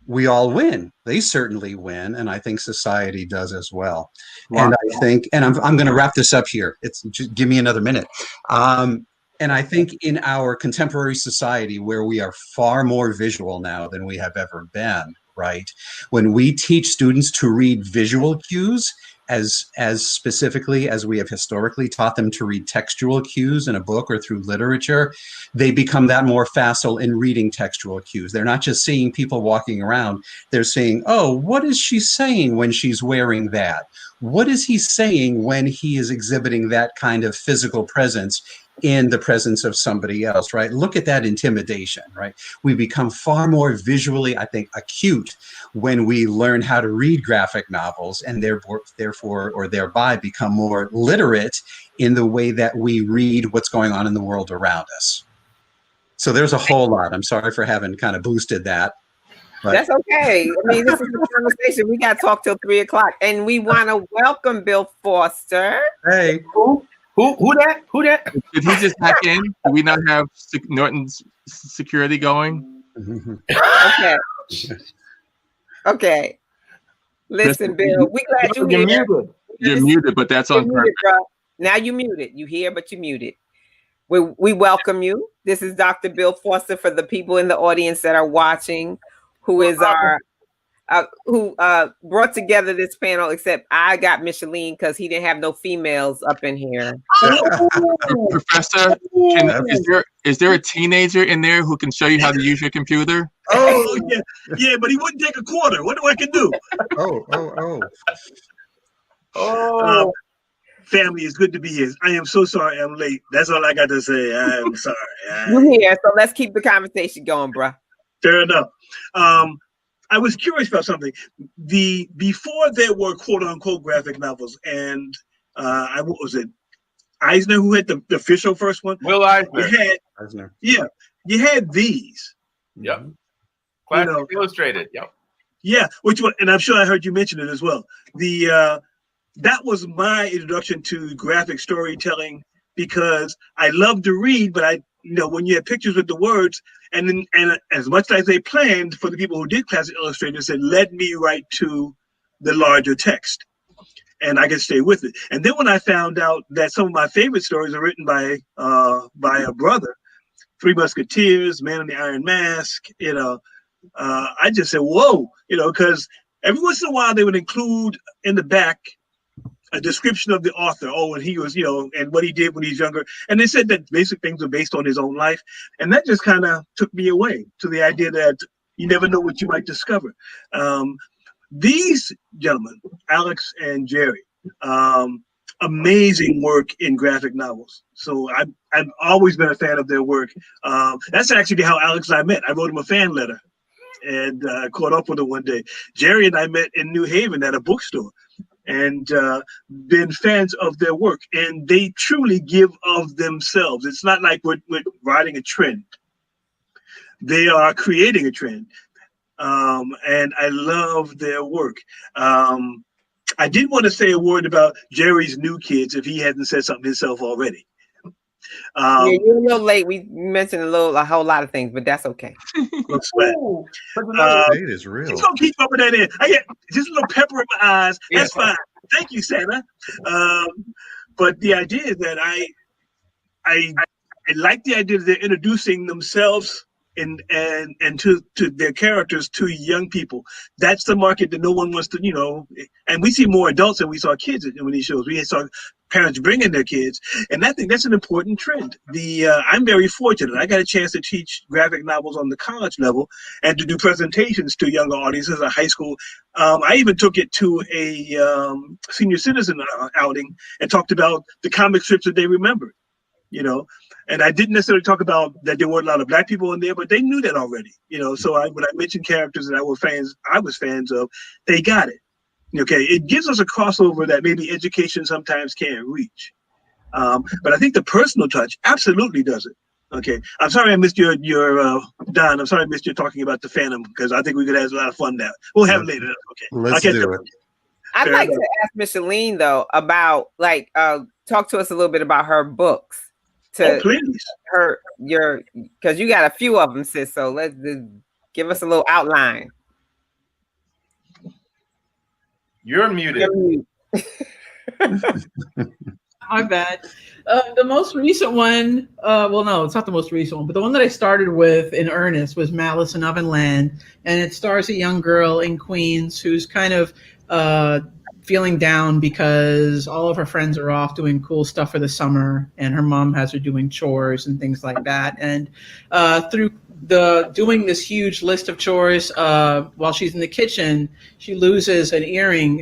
we all win. They certainly win, and I think society does as well. Wow. And I think, and I'm going to wrap this up here. It's just give me another minute. And I think in our contemporary society, where we are far more visual now than we have ever been, right? When we teach students to read visual cues as specifically as we have historically taught them to read textual cues in a book or through literature, they become that more facile in reading textual cues. They're not just seeing people walking around, they're saying, oh, what is she saying when she's wearing that? What is he saying when he is exhibiting that kind of physical presence in the presence of somebody else, right? Look at that intimidation, right? We become far more visually, I think, acute when we learn how to read graphic novels, and therefore or thereby become more literate in the way that we read what's going on in the world around us. So there's a whole lot. I'm sorry for having kind of boosted that. But that's okay. I mean, this is a conversation. We got to talk till 3 o'clock, and we want to welcome Bill Foster. Hey, Who that? Who that? Did he just hack in? Do we not have Norton's security going? Okay. Okay. Listen, Bill, we glad you're here. Muted. You're muted, but that's on purpose. Now you muted. You here, but you muted. We welcome you. This is Dr. Bill Foster for the people in the audience that are watching, who is our who brought together this panel, except I got Micheline because he didn't have no females up in here. Professor, is there a teenager in there who can show you how to use your computer? Oh, yeah, but he wouldn't take a quarter. What do I can do? Oh. Family, it's good to be here. I am so sorry I'm late. That's all I got to say. I'm sorry. You're here, so let's keep the conversation going, bruh. Fair enough. I was curious about something. Before there were quote unquote graphic novels, and what was it? Eisner, who had the official first one? Will Eisner. Eisner. Yeah, you had these. Yep. Classic Illustrated. Yep. Yeah, which one? And I'm sure I heard you mention it as well. That was my introduction to graphic storytelling, because I love to read, but when you have pictures with the words, and as much as they planned for the people who did classic Illustrators, said, let me write to the larger text, and I could stay with it. And then when I found out that some of my favorite stories are written by a brother, Three Musketeers, Man in the Iron Mask, I just said, whoa, because every once in a while they would include in the back a description of the author, and he was, and what he did when he was younger. And they said that basic things were based on his own life. And that just kind of took me away to the idea that you never know what you might discover. These gentlemen, Alex and Jerry, amazing work in graphic novels. So I've always been a fan of their work. That's actually how Alex and I met. I wrote him a fan letter and caught up with him one day. Jerry and I met in New Haven at a bookstore, and been fans of their work, and they truly give of themselves. It's not like we're riding a trend. They are creating a trend, and I love their work. I did want to say a word about Jerry's new kids, if he hadn't said something himself already. You're a little late. We mentioned a whole lot of things, but that's okay. It is real. He's gonna keep up with that in. I get just a little pepper in my eyes. That's fine. Thank you, Santa. But the idea is that I like the idea that they're introducing themselves and to their characters to young people. That's the market that no one wants to, and we see more adults than we saw kids in these shows. We saw parents bringing their kids, and I think that's an important trend. I'm very fortunate. I got a chance to teach graphic novels on the college level and to do presentations to younger audiences at high school. I even took it to a senior citizen outing and talked about the comic strips that they remembered, and I didn't necessarily talk about that there weren't a lot of Black people in there, but they knew that already, so when I mentioned characters that I was fans of, they got it. Okay, it gives us a crossover that maybe education sometimes can't reach. But I think the personal touch absolutely does it. Okay, I'm sorry I missed your Don. I'm sorry I missed you talking about the Phantom, because I think we could have a lot of fun now. We'll have it later. Okay, let's do it. I'd like to ask Micheline though about talk to us a little bit about her books. Please. Because you got a few of them, sis. So let's give us a little outline. You're muted. My bad. The most recent one, no, it's not the most recent one, but the one that I started with in earnest was Malice in Ovenland, and it stars a young girl in Queens who's kind of feeling down because all of her friends are off doing cool stuff for the summer, and her mom has her doing chores and things like that. And through doing this huge list of chores while she's in the kitchen, she loses an earring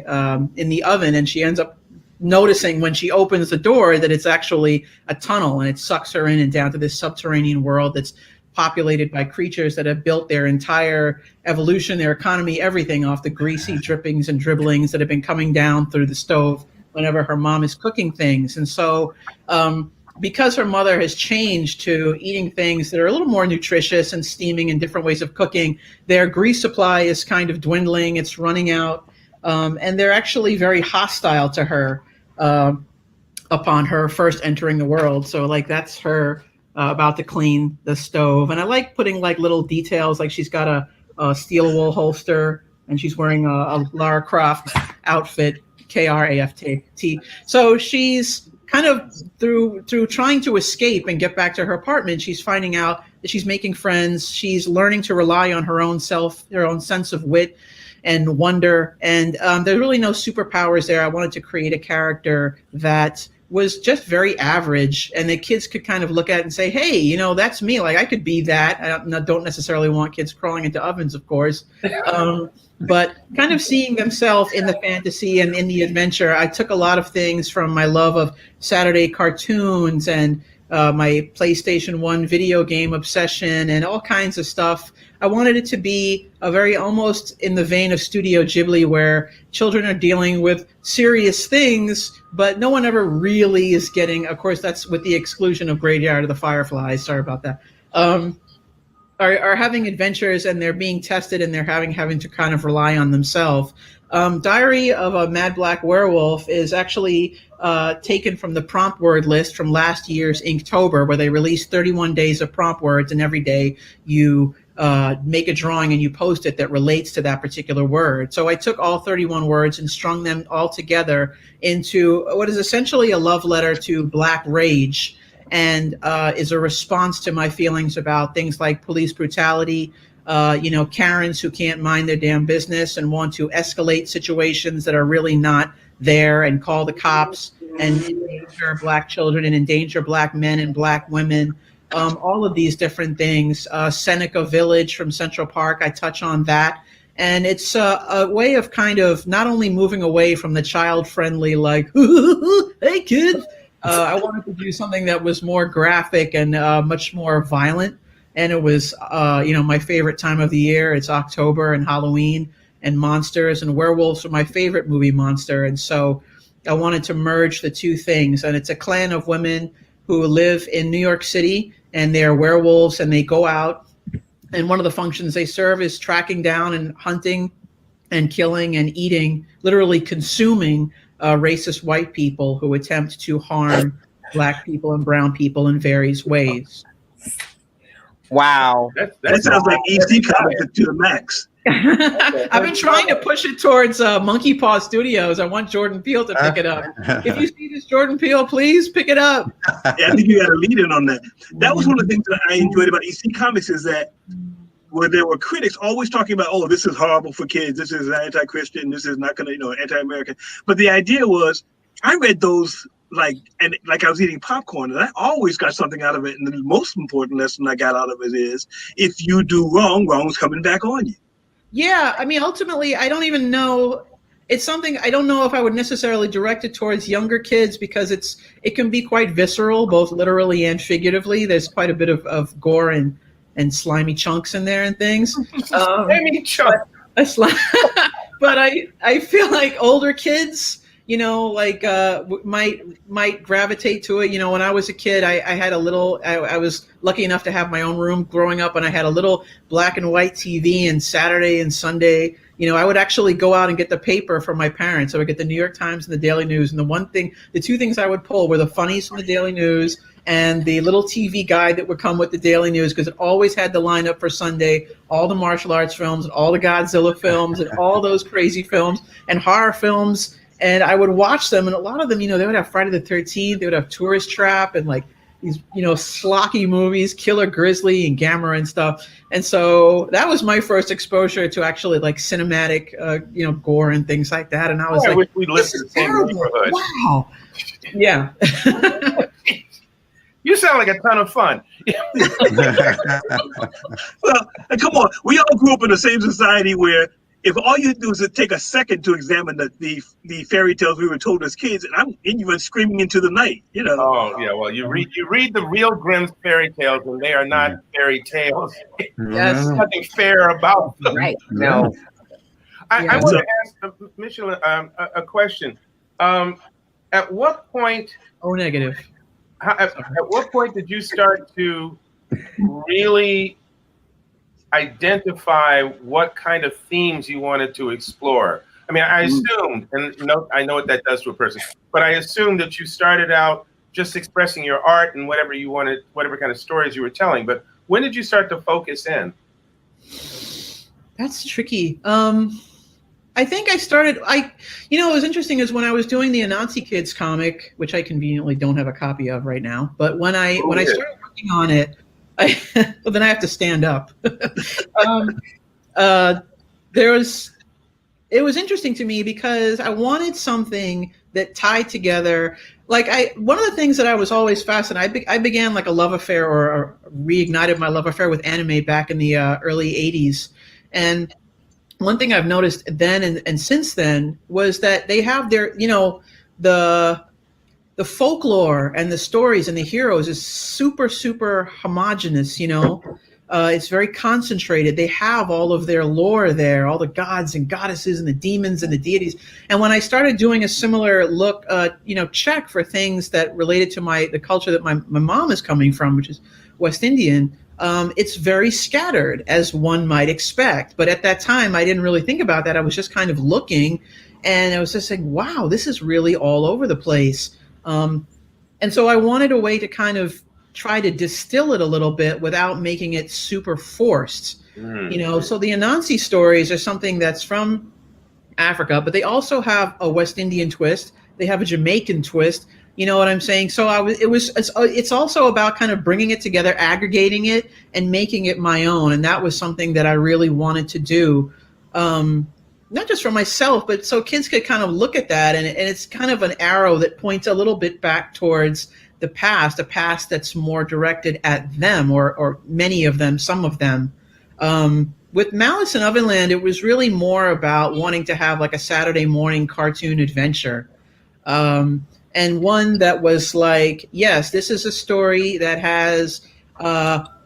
in the oven, and she ends up noticing when she opens the door that it's actually a tunnel, and it sucks her in and down to this subterranean world that's populated by creatures that have built their entire evolution, their economy, everything off the greasy drippings and dribblings that have been coming down through the stove whenever her mom is cooking things. And so because her mother has changed to eating things that are a little more nutritious and steaming and different ways of cooking, their grease supply is kind of dwindling. It's running out. And they're actually very hostile to her upon her first entering the world. So like that's her about to clean the stove. And I like putting like little details, like she's got a steel wool holster and she's wearing a Lara Croft outfit, Kraftt. So she's kind of through trying to escape and get back to her apartment, she's finding out that she's making friends. She's learning to rely on her own sense of wit and wonder. And there's really no superpowers there. I wanted to create a character that was just very average, and the kids could kind of look at it and say, hey, you know, that's me. Like I could be that. I don't necessarily want kids crawling into ovens, of course. But kind of seeing themselves in the fantasy and in the adventure. I took a lot of things from my love of Saturday cartoons and my PlayStation 1 video game obsession and all kinds of stuff. I wanted it to be a very almost in the vein of Studio Ghibli, where children are dealing with serious things, but no one ever really is getting, of course, that's with the exclusion of Graveyard of the Fireflies, sorry about that, are having adventures, and they're being tested, and they're having to kind of rely on themselves. Diary of a Mad Black Werewolf is actually taken from the prompt word list from last year's Inktober, where they released 31 days of prompt words, and every day you make a drawing and you post it that relates to that particular word. So I took all 31 words and strung them all together into what is essentially a love letter to Black rage, and is a response to my feelings about things like police brutality, Karens who can't mind their damn business and want to escalate situations that are really not there and call the cops and endanger Black children and endanger Black men and Black women. All of these different things. Seneca Village from Central Park, I touch on that. And it's a way of kind of not only moving away from the child-friendly, like, hey, kids. I wanted to do something that was more graphic and much more violent. And it was, my favorite time of the year. It's October and Halloween, and monsters and werewolves are my favorite movie monster. And so I wanted to merge the two things. And it's a clan of women who live in New York City, and they're werewolves, and they go out. And one of the functions they serve is tracking down and hunting and killing and eating, literally consuming racist white people who attempt to harm Black people and brown people in various ways. Wow. That sounds like EC Comics to the max. I've been trying to push it towards Monkey Paw Studios. I want Jordan Peele to pick it up. If you see this, Jordan Peele, please pick it up. Yeah, I think you got a lead in on that. That was one of the things that I enjoyed about EC Comics, is that where there were critics always talking about, oh, this is horrible for kids, this is anti-Christian, this is not going to, anti-American. But the idea was, I read those like I was eating popcorn, and I always got something out of it. And the most important lesson I got out of it is, if you do wrong, wrong's coming back on you. Yeah, I mean, ultimately, I don't even know. It's something I don't know if I would necessarily direct it towards younger kids, because it can be quite visceral, both literally and figuratively. There's quite a bit of gore and slimy chunks in there and things. Slimy chunks. But I feel like older kids, might gravitate to it. When I was a kid, I had I was lucky enough to have my own room growing up, and I had a little black and white TV, and Saturday and Sunday, I would actually go out and get the paper from my parents. I would get the New York Times and the Daily News. And the two things I would pull were the funnies from the Daily News and the little TV guide that would come with the Daily News, because it always had the lineup for Sunday, all the martial arts films and all the Godzilla films and all those crazy films and horror films. And I would watch them, and a lot of them, they would have Friday the 13th, they would have Tourist Trap, and like these schlocky movies, Killer Grizzly and Gamera and stuff. And so that was my first exposure to actually like cinematic, gore and things like that. And I was I like, wish we lived in the same neighborhood. Wow. Yeah. You sound like a ton of fun. Well, come on. We all grew up in the same society where if all you do is to take a second to examine the fairy tales we were told as kids, and you went screaming into the night, Oh yeah, well you read the real Grimm's fairy tales, and they are not fairy tales. Yes. There's nothing fair about them. Right. No. I want to ask Micheline a question. At what point? Oh, negative. At what point did you start to really identify what kind of themes you wanted to explore? I mean, I assumed, and I know what that does to a person, but I assumed that you started out just expressing your art and whatever you wanted, whatever kind of stories you were telling. But when did you start to focus in? That's tricky. I think I started, what was interesting is when I was doing the Anansi Kids comic, which I conveniently don't have a copy of right now, but when I started working on it, well, then I have to stand up. It was interesting to me because I wanted something that tied together. One of the things that I was always fascinated, I began like a love affair or reignited my love affair with anime back in the early 80s. And one thing I've noticed then and since then was that they have their, the folklore and the stories and the heroes is super, super homogenous, it's very concentrated. They have all of their lore there, all the gods and goddesses and the demons and the deities. And when I started doing a similar look, check for things that related to the culture that my mom is coming from, which is West Indian, it's very scattered, as one might expect. But at that time, I didn't really think about that. I was just kind of looking, and I was just saying, wow, this is really all over the place. And so I wanted a way to kind of try to distill it a little bit without making it super forced. So the Anansi stories are something that's from Africa, but they also have a West Indian twist. They have a Jamaican twist. You know what I'm saying? So it's also about kind of bringing it together, aggregating it, and making it my own. And that was something that I really wanted to do, not just for myself, but so kids could kind of look at that. And it's kind of an arrow that points a little bit back towards the past, a past that's more directed at them or many of them, some of them. With Malice in Ovenland, it was really more about wanting to have like a Saturday morning cartoon adventure. And one that was like, yes, this is a story that has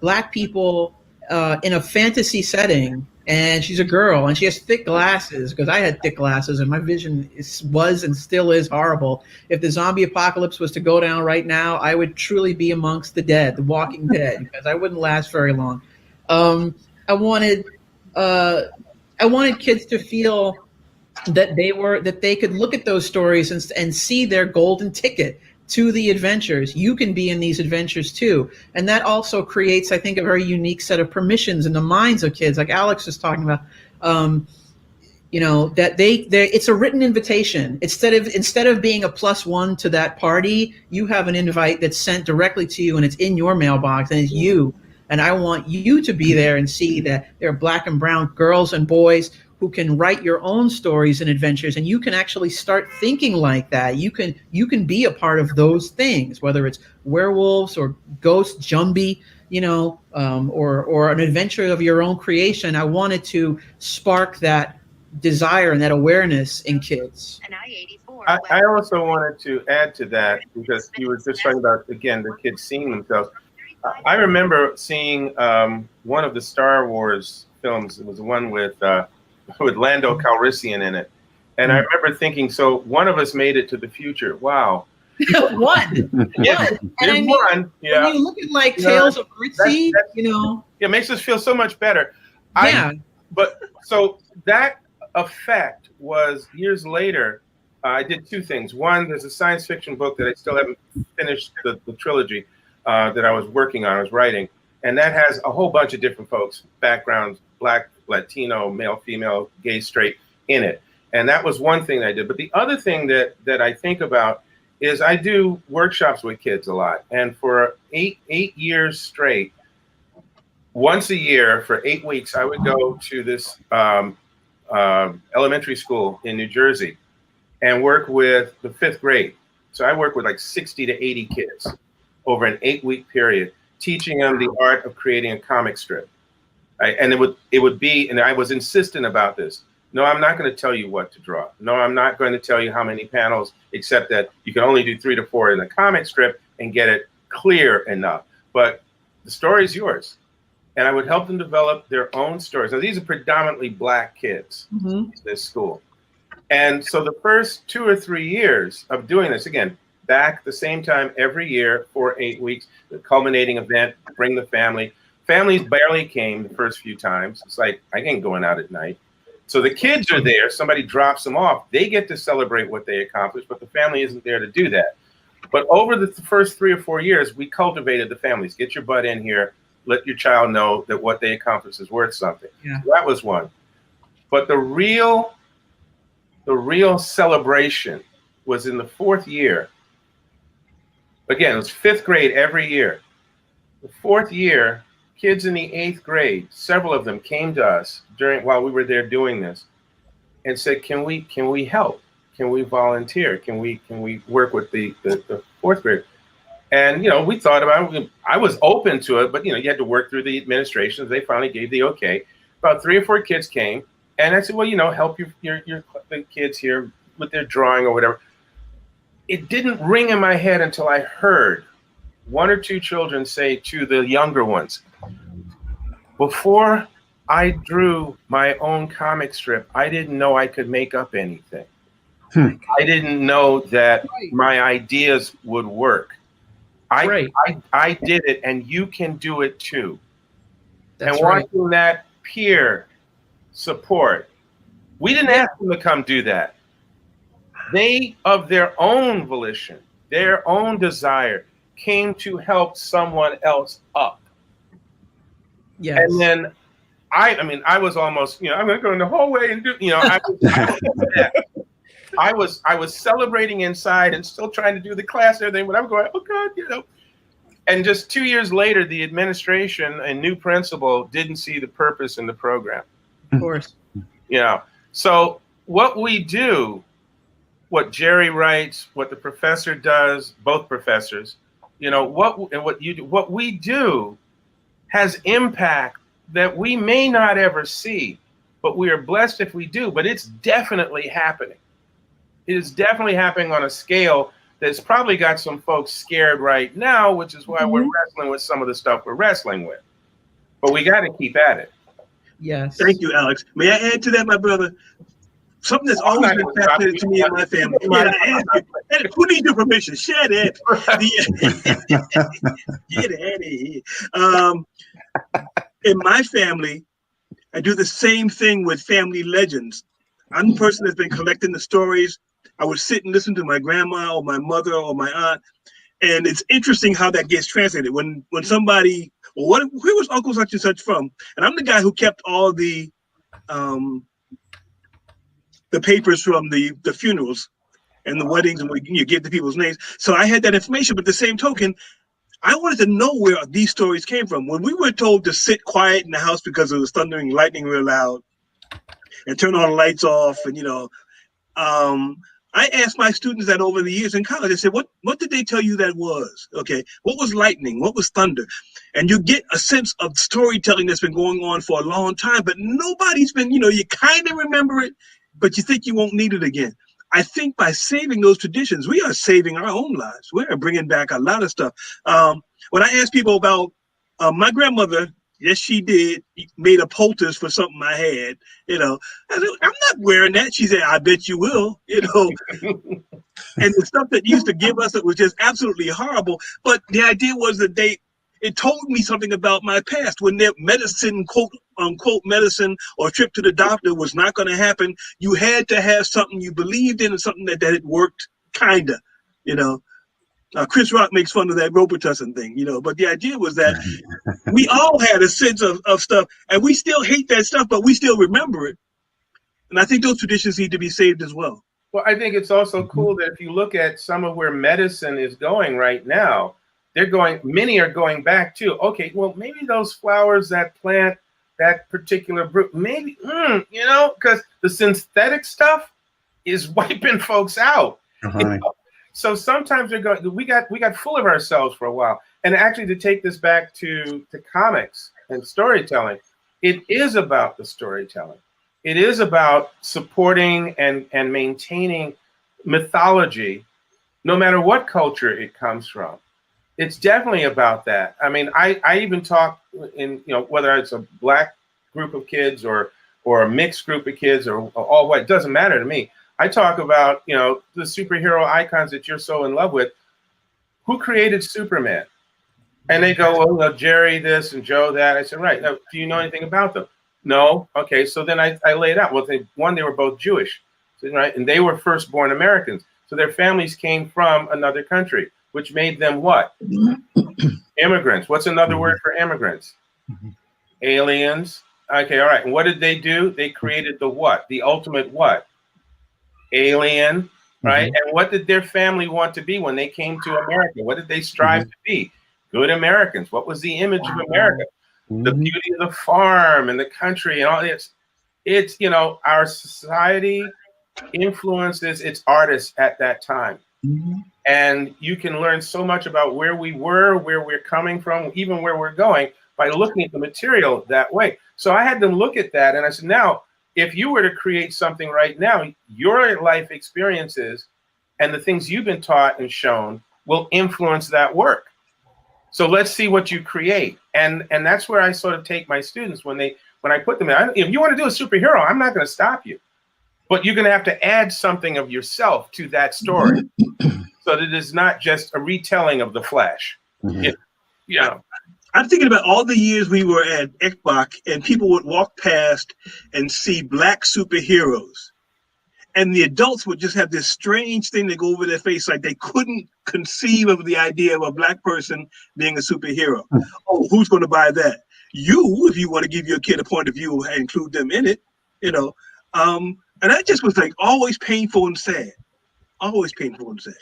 Black people in a fantasy setting, and she's a girl, and she has thick glasses, because I had thick glasses, and my vision was and still is horrible. If the zombie apocalypse was to go down right now, I would truly be amongst the dead, the walking dead, because I wouldn't last very long. I wanted kids to feel that they could look at those stories and see their golden ticket to the adventures. You can be in these adventures too. And that also creates, I think, a very unique set of permissions in the minds of kids, like Alex was talking about, that it's a written invitation. Instead of being a +1 to that party, you have an invite that's sent directly to you, and it's in your mailbox, and it's you. And I want you to be there and see that there are Black and brown girls and boys who can write your own stories and adventures, and you can actually start thinking like that. You can be a part of those things, whether it's werewolves or ghosts, Jumbie, or an adventure of your own creation. I wanted to spark that desire and that awareness in kids. I also wanted to add to that, because you were just talking about, again, the kids seeing themselves. I remember seeing one of the Star Wars films. It was the one with Lando Calrissian in it. And I remember thinking, so one of us made it to the future. Wow. One. Yeah. And I mean, one. Yeah. When you look at like Tales of Ritzy, it makes us feel so much better. Yeah. But so that effect was years later. I did two things. One, there's a science fiction book that I still haven't finished the trilogy that I was working on, I was writing. And that has a whole bunch of different folks, backgrounds, Black, Latino, male, female, gay, straight, in it. And that was one thing I did. But the other thing that I think about is I do workshops with kids a lot. And for eight years straight, once a year for 8 weeks, I would go to this elementary school in New Jersey and work with the 5th grade. So I work with like 60 to 80 kids over an 8-week period, teaching them the art of creating a comic strip. And it would be, and I was insistent about this. No, I'm not going to tell you what to draw. No, I'm not going to tell you how many panels, except that you can only do 3 to 4 in the comic strip and get it clear enough. But the story is yours. And I would help them develop their own stories. Now, these are predominantly Black kids in this school. And so the first 2 or 3 years of doing this, again, back the same time every year for 8 weeks, the culminating event, bring the family. Families barely came the first few times. It's like, I ain't going out at night. So the kids are there. Somebody drops them off. They get to celebrate what they accomplished, but the family isn't there to do that. But over the first 3 or 4 years, we cultivated the families. Get your butt in here. Let your child know that what they accomplished is worth something. Yeah. So that was one. But the real celebration was in the 4th year. Again, it was 5th grade every year. The 4th year, kids in the 8th grade, several of them came to us while we were there doing this and said, can we help? Can we volunteer? Can we work with the 4th grade? And, we thought about it. I was open to it, but, you had to work through the administrations. They finally gave the okay. About 3 or 4 kids came. And I said, well, help the kids here with their drawing or whatever. It didn't ring in my head until I heard 1 or 2 children say to the younger ones, before I drew my own comic strip, I didn't know I could make up anything. I didn't know that my ideas would work. I did it, and you can do it too. That's and watching that peer support, we didn't ask them to come do that. They, of their own volition, their own desire, came to help someone else up. Yes. And then I was almost, I'm going to go in the hallway and do, I was celebrating inside and still trying to do the class and everything, but I'm going, oh God, And just 2 years later, the administration and new principal didn't see the purpose in the program. Of course. So what we do, what Jerry writes, what the professor does, both professors, what we do has impact that we may not ever see, but we are blessed if we do. But it's definitely happening. It is definitely happening on a scale that's probably got some folks scared right now, which is why we're wrestling with some of the stuff we're wrestling with. But we got to keep at it. Yes. Thank you, Alex. May I add to that, my brother? Something that's always been fascinating to me and my family. Who needs your permission? Share that. Get out of here. In my family, I do the same thing with family legends. I'm the person that's been collecting the stories. I would sit and listen to my grandma or my mother or my aunt, and it's interesting how that gets translated. When somebody, where was Uncle such and such from? And I'm the guy who kept all the papers from the funerals and the weddings, and you give the people's names. So I had that information, but the same token, I wanted to know where these stories came from. When we were told to sit quiet in the house because it was thundering, lightning real loud, and turn all the lights off, and I asked my students that over the years in college. I said, what did they tell you that was? Okay, what was lightning? What was thunder? And you get a sense of storytelling that's been going on for a long time, but nobody's been, you kind of remember it, but you think you won't need it again. I think by saving those traditions, we are saving our own lives. We are bringing back a lot of stuff. When I ask people about my grandmother, yes, she did, made a poultice for something I had, I said, I'm not wearing that. She said, I bet you will, And the stuff that used to give us, it was just absolutely horrible. But the idea was that it told me something about my past. When their medicine, quote unquote medicine or trip to the doctor was not going to happen, you had to have something you believed in and something that it worked, kinda, Chris Rock makes fun of that Robitussin thing, but the idea was that we all had a sense of stuff, and we still hate that stuff, but we still remember it. And I think those traditions need to be saved as well. Well, I think it's also cool that if you look at some of where medicine is going right now, many are going back to, okay, well, maybe those flowers that plant that particular group, maybe, because the synthetic stuff is wiping folks out. So sometimes we got full of ourselves for a while. And actually, to take this back to comics and storytelling, it is about the storytelling. It is about supporting and maintaining mythology, no matter what culture it comes from. It's definitely about that. I mean, I even talk in, whether it's a black group of kids or a mixed group of kids or all white, it doesn't matter to me. I talk about, the superhero icons that you're so in love with. Who created Superman? And they go, well, Jerry this and Joe that. I said, right. Now, do you know anything about them? No. Okay. So then I laid out. Well, they were both Jewish, right? And they were firstborn Americans. So their families came from another country, which made them what? Immigrants. What's another word for immigrants? Aliens. Okay. All right. And what did they do? They created the what? The ultimate what? Alien. Right. And what did their family want to be when they came to America? What did they strive to be? Good Americans. What was the image of America? The beauty of the farm and the country and all this. It's, our society influences its artists at that time. And you can learn so much about where we were, where we're coming from, even where we're going by looking at the material that way. So I had to look at that and I said, now, if you were to create something right now, your life experiences and the things you've been taught and shown will influence that work. So let's see what you create. And that's where I sort of take my students when I put them in. If you want to do a superhero, I'm not going to stop you. But you're going to have to add something of yourself to that story so that it's not just a retelling of the Flash. I'm thinking about all the years we were at ECBAC and people would walk past and see black superheroes. And the adults would just have this strange thing that go over their face, like they couldn't conceive of the idea of a black person being a superhero. Oh, who's going to buy that? You, if you want to give your kid a point of view and include them in it, And that just was like always painful and sad. Always painful and sad.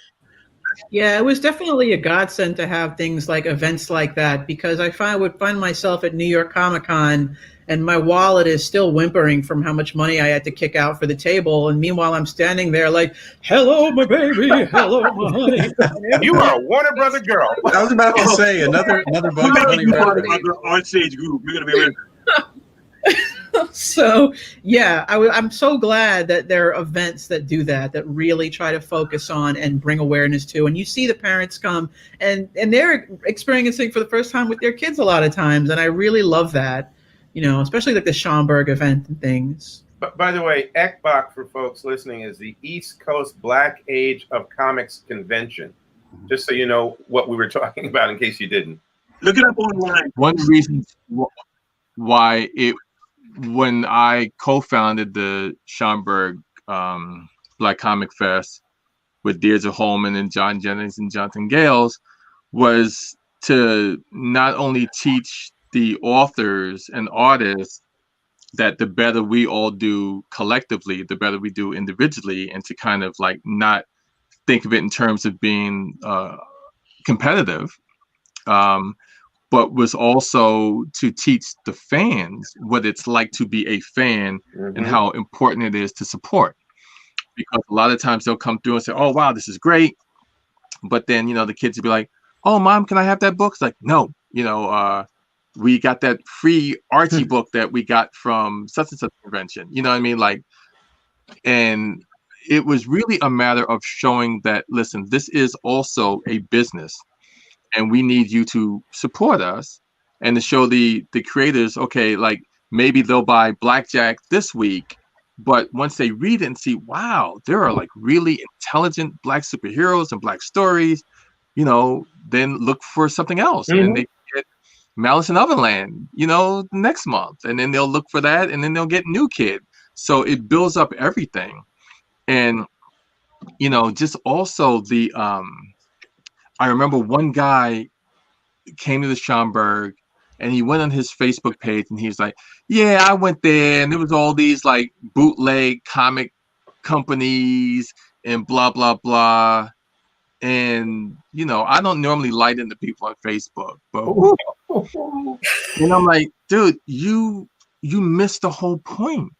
Yeah, it was definitely a godsend to have things like events like that, because I would find myself at New York Comic Con and my wallet is still whimpering from how much money I had to kick out for the table. And meanwhile, I'm standing there like, hello, my baby. Hello, my honey. You are a Warner Brother girl. I was about to say another Bugs Bunny reference. On stage group. You're going to be ready. So, yeah, I'm so glad that there are events that do that really try to focus on and bring awareness to. And you see the parents come and they're experiencing for the first time with their kids a lot of times. And I really love that, especially like the Schomburg event and things. But by the way, ECBAC, for folks listening, is the East Coast Black Age of Comics Convention. Just so you know what we were talking about in case you didn't. Look it up online. One reason why when I co-founded the Schomburg Black Comic Fest with Deirdre Holman and John Jennings and Jonathan Gales was to not only teach the authors and artists that the better we all do collectively, the better we do individually, and to kind of like not think of it in terms of being competitive, but was also to teach the fans what it's like to be a fan and how important it is to support. Because a lot of times they'll come through and say, oh, wow, this is great. But then, the kids will be like, oh, Mom, can I have that book? It's like, no, we got that free Archie book that we got from such and such convention. You know what I mean? Like, and it was really a matter of showing that, listen, this is also a business. And we need you to support us and to show the creators, okay, like maybe they'll buy Blackjack this week, but once they read it and see, wow, there are like really intelligent Black superheroes and Black stories, then look for something else. And they get Malice in Otherland, next month. And then they'll look for that and then they'll get New Kid. So it builds up everything. And, just also the, I remember one guy came to the Schomburg and he went on his Facebook page and he was like, yeah, I went there and there was all these like bootleg comic companies and blah, blah, blah. And, you know, I don't normally light into people on Facebook, but and I'm like, dude, you missed the whole point.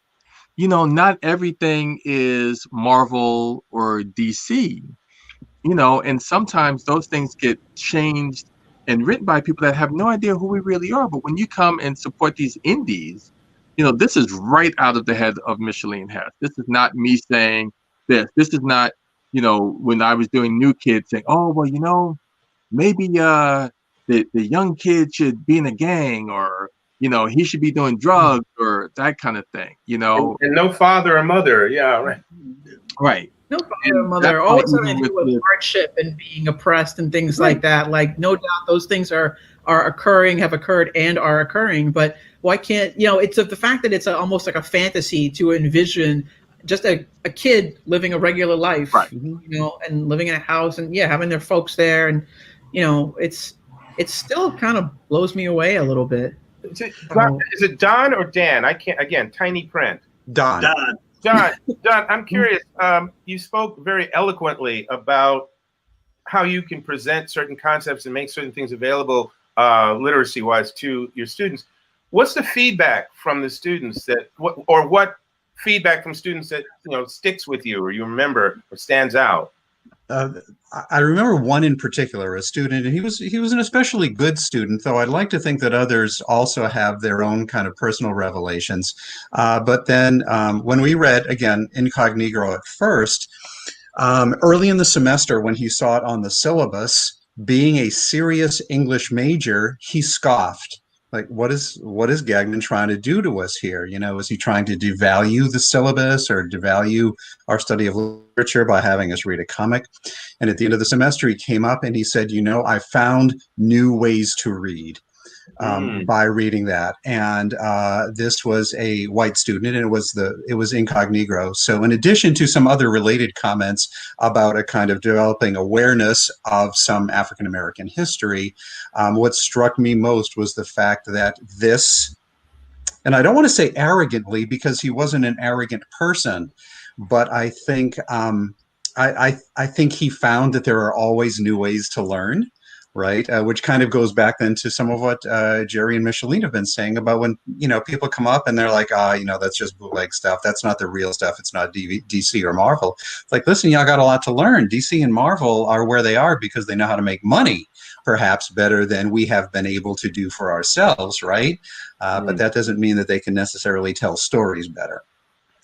You know, not everything is Marvel or DC, you know, and sometimes those things get changed and written by people that have no idea who we really are. But when you come and support these indies, you know, this is right out of the head of Micheline Hess. This is not me saying this. This is not, you know, when I was doing New Kids saying, oh, well, you know, maybe the young kid should be in a gang, or, you know, he should be doing drugs or that kind of thing, you know. And no father or mother. Yeah, right. Right. No father or mother, always having to do with hardship and being oppressed and things like that. Like, no doubt those things are occurring, have occurred, and are occurring. But why can't, you know, it's the fact that it's almost like a fantasy to envision just a kid living a regular life, right, you know, and living in a house and having their folks there. And, you know, it's still kind of blows me away a little bit. Is it Don or Dan? I can't, again, tiny print. Don. Don, I'm curious. You spoke very eloquently about how you can present certain concepts and make certain things available literacy-wise to your students. What's the feedback from the students what feedback from students that, you know, sticks with you or you remember or stands out? I remember one in particular, a student, and he was an especially good student, though I'd like to think that others also have their own kind of personal revelations. But then when we read, again, Incognito at first, early in the semester when he saw it on the syllabus, being a serious English major, he scoffed. Like, what is Gagnon trying to do to us here? You know, is he trying to devalue the syllabus or devalue our study of literature by having us read a comic? And at the end of the semester, he came up and he said, you know, I found new ways to read by reading that. And this was a white student, and it was Incognito. So in addition to some other related comments about a kind of developing awareness of some African-American history, what struck me most was the fact that this, and I don't want to say arrogantly because he wasn't an arrogant person, but I think I think he found that there are always new ways to learn. Right, which kind of goes back then to some of what Jerry and Micheline have been saying about when, you know, people come up and they're like, you know, that's just bootleg stuff. That's not the real stuff. It's not DC or Marvel. It's like, listen, y'all got a lot to learn. DC and Marvel are where they are because they know how to make money, perhaps better than we have been able to do for ourselves, right? But that doesn't mean that they can necessarily tell stories better.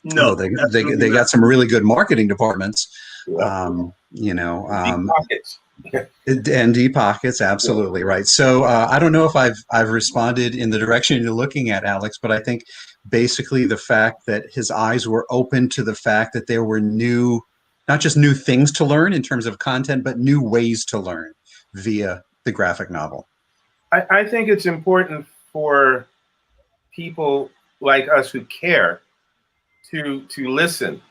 No, they got some really good marketing departments. Yeah. You know, Deep pockets. And deep pockets, absolutely right. So I don't know if I've responded in the direction you're looking at, Alex, but I think basically the fact that his eyes were open to the fact that there were not just new things to learn in terms of content, but new ways to learn via the graphic novel. I think it's important for people like us who care to listen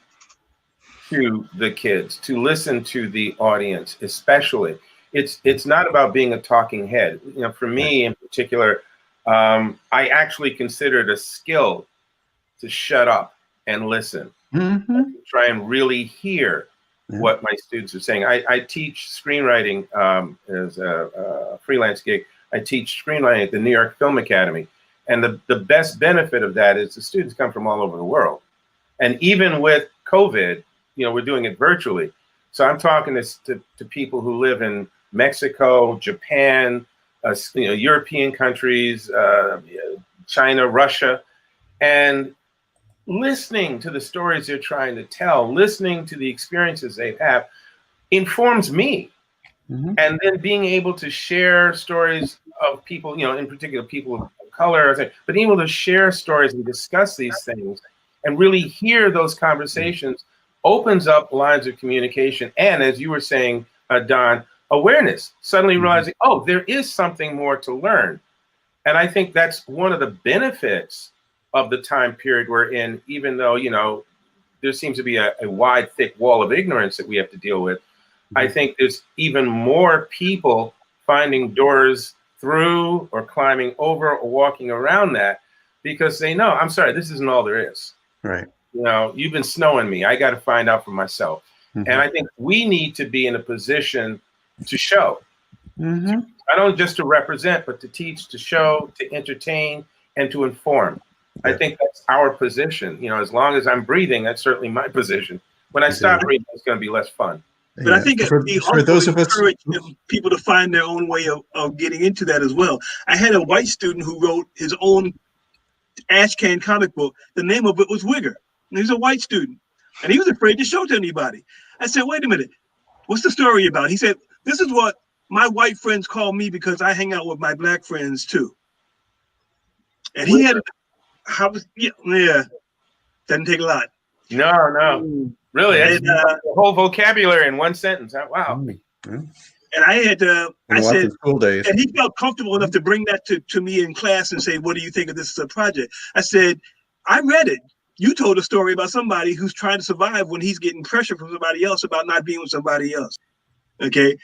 to the kids, to listen to the audience, especially. It's not about being a talking head. You know, for me in particular, I actually consider it a skill to shut up and listen, to try and really hear what my students are saying. I teach screenwriting as a freelance gig. I teach screenwriting at the New York Film Academy. And the best benefit of that is the students come from all over the world. And even with COVID, you know, we're doing it virtually. So I'm talking to people who live in Mexico, Japan, you know, European countries, China, Russia, and listening to the stories they're trying to tell, listening to the experiences they have informs me. And then being able to share stories of people, you know, in particular people of color, but being able to share stories and discuss these things and really hear those conversations opens up lines of communication. And as you were saying, Don, awareness, suddenly realizing, oh, there is something more to learn. And I think that's one of the benefits of the time period we're in, even though, you know, there seems to be a wide, thick wall of ignorance that we have to deal with. I think there's even more people finding doors through or climbing over or walking around that because they know, I'm sorry, this isn't all there is. Right. You know, you've been snowing me. I got to find out for myself. Mm-hmm. And I think we need to be in a position to show. Mm-hmm. Not only just to represent, but to teach, to show, to entertain, and to inform. I think that's our position. You know, as long as I'm breathing, that's certainly my position. When I stop breathing, it's going to be less fun. But I think for those of us, encourage people to find their own way of getting into that as well. I had a white student who wrote his own ashcan comic book. The name of it was Wigger. And he's a white student, and he was afraid to show to anybody. I said, "Wait a minute, what's the story about?" He said, "This is what my white friends call me because I hang out with my black friends too." And he had, doesn't take a lot. No, really, that's the whole vocabulary in one sentence. Wow. And I had I said, school days. And he felt comfortable enough to bring that to me in class and say, "What do you think of this as a project?" I said, "I read it. You told a story about somebody who's trying to survive when he's getting pressure from somebody else about not being with somebody else." Okay.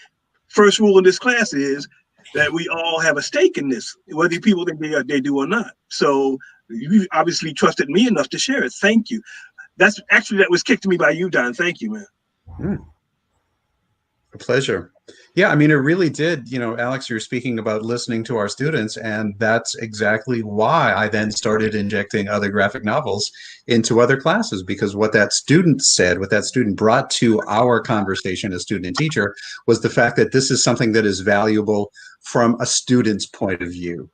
First rule in this class is that we all have a stake in this, whether people think they do or not. So you obviously trusted me enough to share it. Thank you. That was kicked to me by you, Don. Thank you, man. A pleasure. Yeah, I mean, it really did. You know, Alex, you're speaking about listening to our students, and that's exactly why I then started injecting other graphic novels into other classes, because what that student said, what that student brought to our conversation as student and teacher, was the fact that this is something that is valuable from a student's point of view,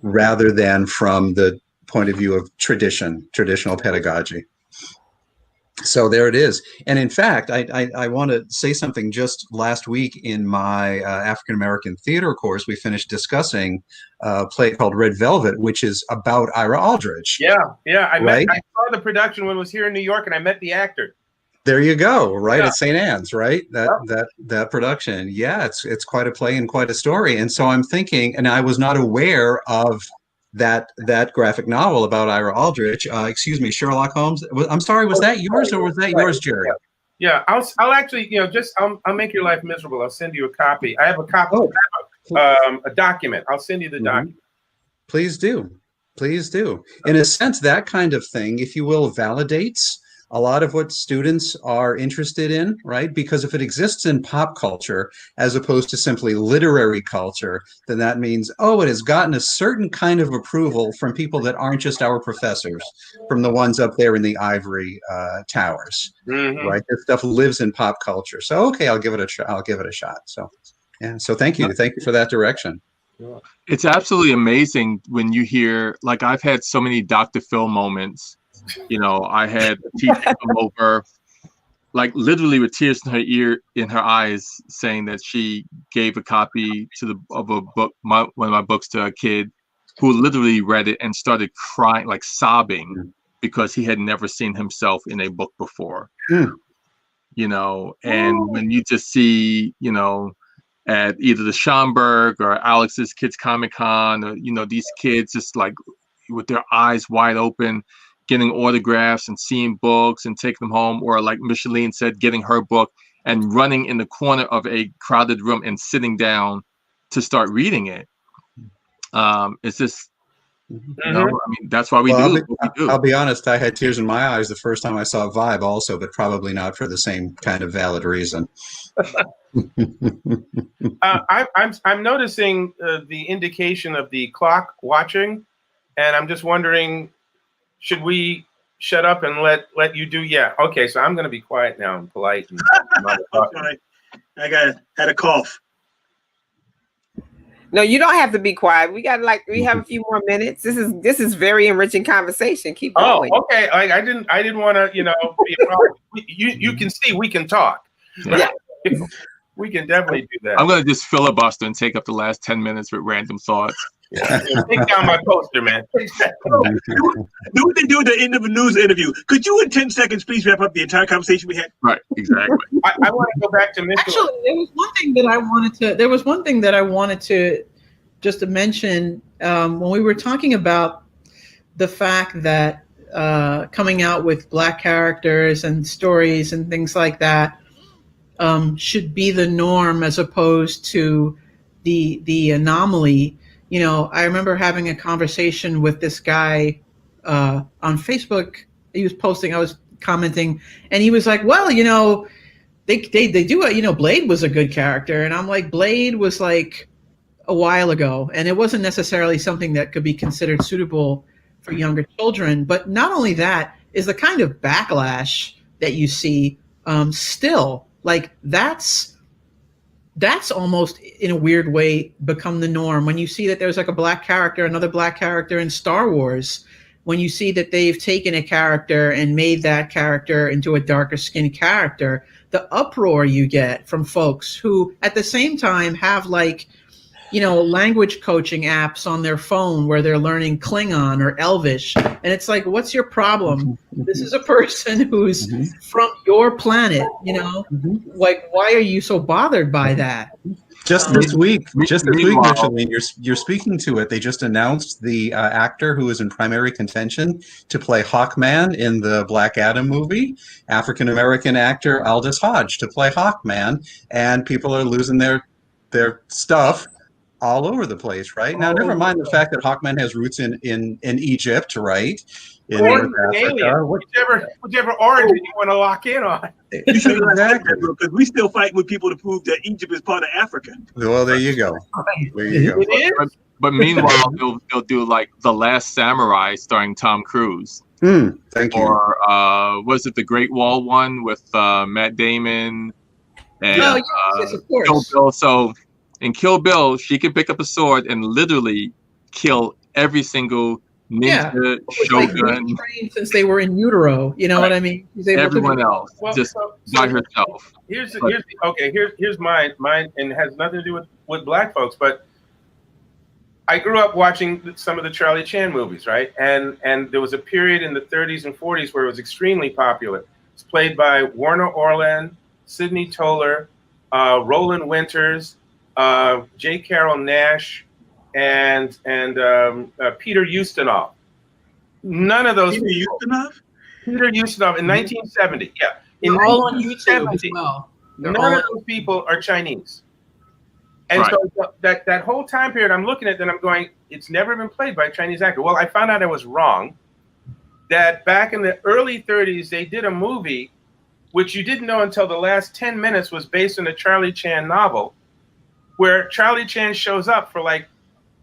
rather than from the point of view of traditional pedagogy. So there it is. And in fact, I want to say something. Just last week in my African-American theater course, we finished discussing a play called Red Velvet, which is about Ira Aldridge. Yeah. I saw the production when it was here in New York, and I met the actor. There you go, right, at St. Anne's, right? That production. Yeah, it's quite a play and quite a story. And so I'm thinking, and I was not aware of that graphic novel about Ira Aldridge, Sherlock Holmes. I'm sorry, was that yours or was that yours, Jerry? Yeah, I'll actually, I'll make your life miserable. I'll send you a copy. I have a copy, a document. I'll send you the document. Please do. In a sense, that kind of thing, if you will, validates a lot of what students are interested in, right? Because if it exists in pop culture as opposed to simply literary culture, then that means, it has gotten a certain kind of approval from people that aren't just our professors, from the ones up there in the ivory towers, right? This stuff lives in pop culture. So, okay, I'll give it a shot. So, yeah. So thank you for that direction. It's absolutely amazing when you hear, like, I've had so many Dr. Phil moments. I had a teacher come over, like literally with tears in her eyes, saying that she gave a copy of a book, one of my books, to a kid who literally read it and started crying, like sobbing, because he had never seen himself in a book before. And when you just see, at either the Schomburg or Alex's Kids Comic Con, or these kids just like with their eyes wide open, getting autographs and seeing books and taking them home, or like Micheline said, getting her book and running in the corner of a crowded room and sitting down to start reading it. It's just, that's why we do what we do. I'll be honest, I had tears in my eyes the first time I saw Vibe also, but probably not for the same kind of valid reason. I'm noticing the indication of the clock watching, and I'm just wondering, should we shut up and let you do? Yeah. Okay. So I'm going to be quiet now and polite. And I had a cough. No, you don't have to be quiet. We have a few more minutes. This is very enriching conversation. Keep going. Oh, okay. I didn't want to, be a problem. You can see we can talk. Yeah. We can definitely do that. I'm going to just filibuster and take up the last 10 minutes with random thoughts. Yeah. Take down my poster, man. Do what they do at the end of a news interview. Could you, in 10 seconds, please wrap up the entire conversation we had? Right, exactly. I want to go back to Mr. Actually, there was one thing that I wanted to just to mention when we were talking about the fact that coming out with Black characters and stories and things like that should be the norm as opposed to the anomaly. I remember having a conversation with this guy on Facebook. He was posting, I was commenting, and he was like, well, you know, they do it. You know, Blade was a good character, and I'm like, Blade was like a while ago, and it wasn't necessarily something that could be considered suitable for younger children. But not only that, is the kind of backlash that you see still, like that's almost in a weird way become the norm. When you see that there's like a black character, another black character in Star Wars, when you see that they've taken a character and made that character into a darker skinned character, the uproar you get from folks who at the same time have like, you know, language coaching apps on their phone where they're learning Klingon or Elvish. And it's like, what's your problem? This is a person who's from your planet, you know? Like, why are you so bothered by that? Just this week, Micheline, you're speaking to it. They just announced the actor who is in primary contention to play Hawkman in the Black Adam movie, African-American actor Aldous Hodge to play Hawkman, and people are losing their stuff all over the place, right? Now, never mind the fact that Hawkman has roots in Egypt, right? In North Africa. Whichever origin you want to lock in on. Exactly. Because we still fight with people to prove that Egypt is part of Africa. Well, there you go. There you go. It is? But meanwhile, they'll do like The Last Samurai starring Tom Cruise. Thank you. Or was it the Great Wall one with Matt Damon and yes, of course. Kill Bill? So in Kill Bill, she can pick up a sword and literally kill every single ninja, shogun, like trained since they were in utero. You know what I mean? Everyone else just by herself. Here's mine, and it has nothing to do with black folks, but I grew up watching some of the Charlie Chan movies, right? And there was a period in the 30s and 40s where it was extremely popular. It's played by Warner Orland, Sidney Toler, Roland Winters, J. Carrol Nash, and Peter Ustinov. None of those. Peter Ustinov in 1970. Yeah, in all on YouTube as well. None of those people are Chinese. And so that whole time period, I'm looking at that, I'm going, it's never been played by a Chinese actor. Well, I found out I was wrong. That back in the early 30s, they did a movie, which you didn't know until the last 10 minutes was based on a Charlie Chan novel, where Charlie Chan shows up for like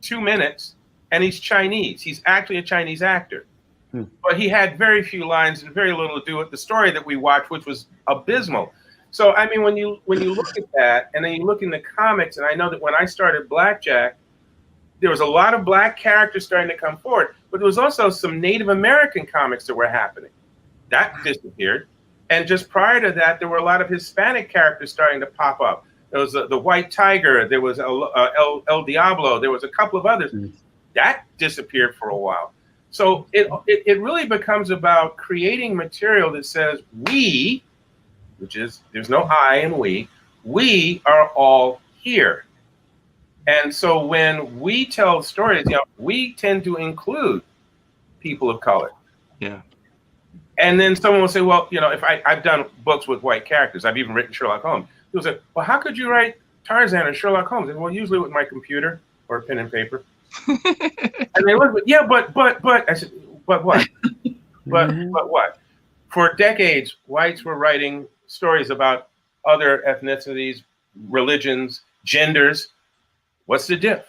2 minutes, and he's Chinese. He's actually a Chinese actor. But he had very few lines and very little to do with the story that we watched, which was abysmal. So, I mean, when you look at that, and then you look in the comics, and I know that when I started Blackjack, there was a lot of black characters starting to come forward, but there was also some Native American comics that were happening. That disappeared. And just prior to that, there were a lot of Hispanic characters starting to pop up. There was the White Tiger, there was El Diablo, there was a couple of others. That disappeared for a while. So it really becomes about creating material that says we, which is, there's no I in we are all here. And so when we tell stories, we tend to include people of color. Yeah. And then someone will say, well, if I've done books with white characters, I've even written Sherlock Holmes. People say, well, how could you write Tarzan or Sherlock Holmes? And, well, usually with my computer or pen and paper. And they look, but I said, but what? but what? For decades, whites were writing stories about other ethnicities, religions, genders. What's the diff?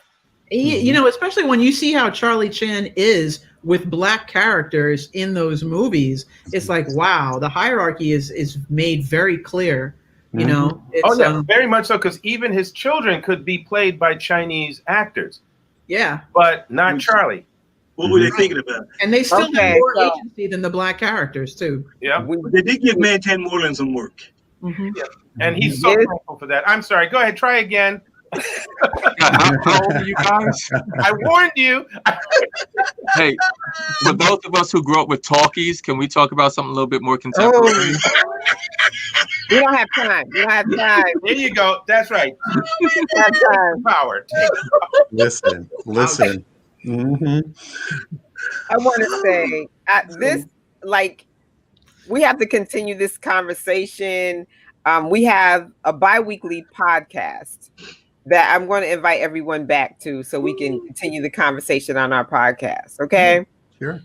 Especially when you see how Charlie Chan is with black characters in those movies, it's like, wow, the hierarchy is made very clear. Very much so, because even his children could be played by Chinese actors. Yeah, but not Charlie. What were they thinking about? And they still have more agency than the black characers too. Yeah, they did give Mantan Moreland some work. Yeah. And he's so thankful for that. I'm sorry. Go ahead. Try again. How old are you guys? I warned you. Hey, for those of us who grew up with talkies, can we talk about something a little bit more contemporary? We don't have time. There you go. That's right. That's time. Power. Listen. I want to say this, we have to continue this conversation. We have a bi-weekly podcast that I'm going to invite everyone back to so we can continue the conversation on our podcast. Okay. Sure.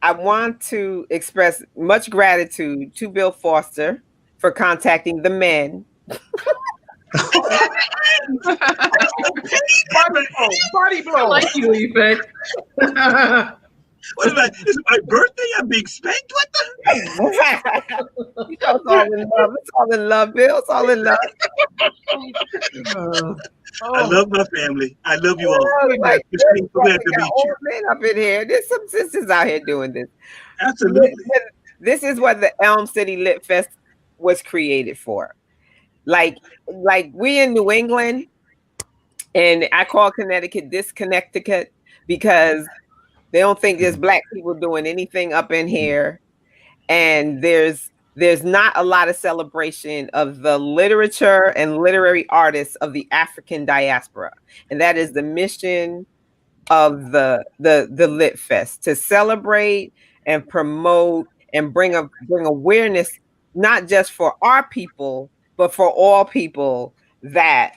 I want to express much gratitude to Bill Foster for contacting the men. Body blow. I like you, Effect. What am I? Is it my birthday? I'm being spanked? What the? You know, it's all in love. It's all in love, Bill. It's all in love. I love my family. I love you all. Like, It's so glad to we got meet old you. men up in here. There's some sisters out here doing this. Absolutely. This is what the Elm City Lit Fest was created for. Like we in New England, and I call Connecticut Disconnecticut because they don't think there's Black people doing anything up in here, and there's not a lot of celebration of the literature and literary artists of the African diaspora, and that is the mission of the Lit Fest, to celebrate and promote and bring awareness, not just for our people, but for all people, that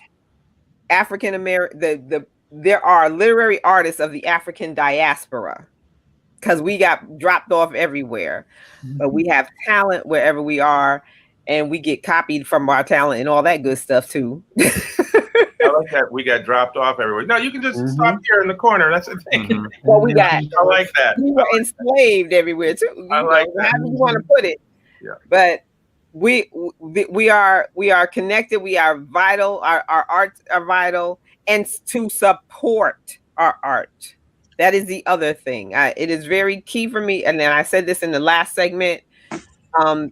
African American, there are literary artists of the African diaspora, because we got dropped off everywhere, but we have talent wherever we are, and we get copied from our talent and all that good stuff too. I like that. We got dropped off everywhere. No, you can just stop here in the corner. That's the thing. Well, we got. I like that. We were enslaved everywhere too. I like that. However you want to put it. Yeah. But we are connected. We are vital. Our arts are vital, and to support our art. That is the other thing. It is very key for me. And then I said this in the last segment.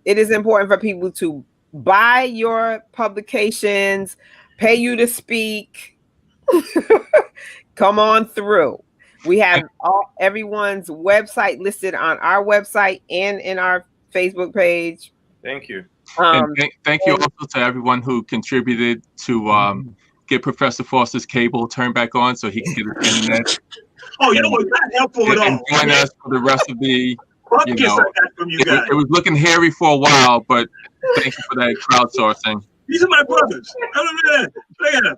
It is important for people to buy your publications, pay you to speak. Come on through. We have everyone's website listed on our website and in our Facebook page. Thank you. And thank you also to everyone who contributed to get Professor Foster's cable turned back on so he can get his internet. Oh, you know what? Not helpful at all. And join us for the rest of the. You know, I got from you guys. It was looking hairy for a while, but thank you for that crowdsourcing. These are my brothers. Look at them.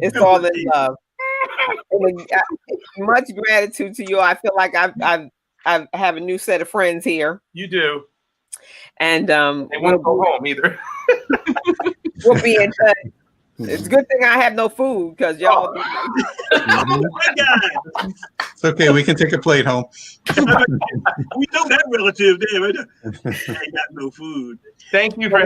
It's all in love. Much gratitude to you. I feel like I have a new set of friends here. You do. And they won't go home either. We'll be in touch. It's a good thing I have no food, because y'all. Oh my God. It's okay. We can take a plate home. We know that relative there. I ain't got no food. Thank you for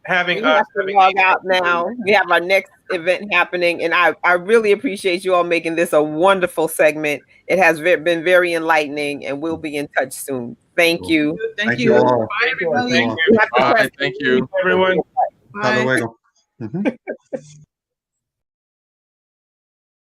having us. We have to log out now. We have our next event happening, and I really appreciate you all making this a wonderful segment. It has been very enlightening, and we'll be in touch soon. Thank you. Thank you. all. Bye, everybody. Thank you. Bye. Thank you, everyone. Hasta luego.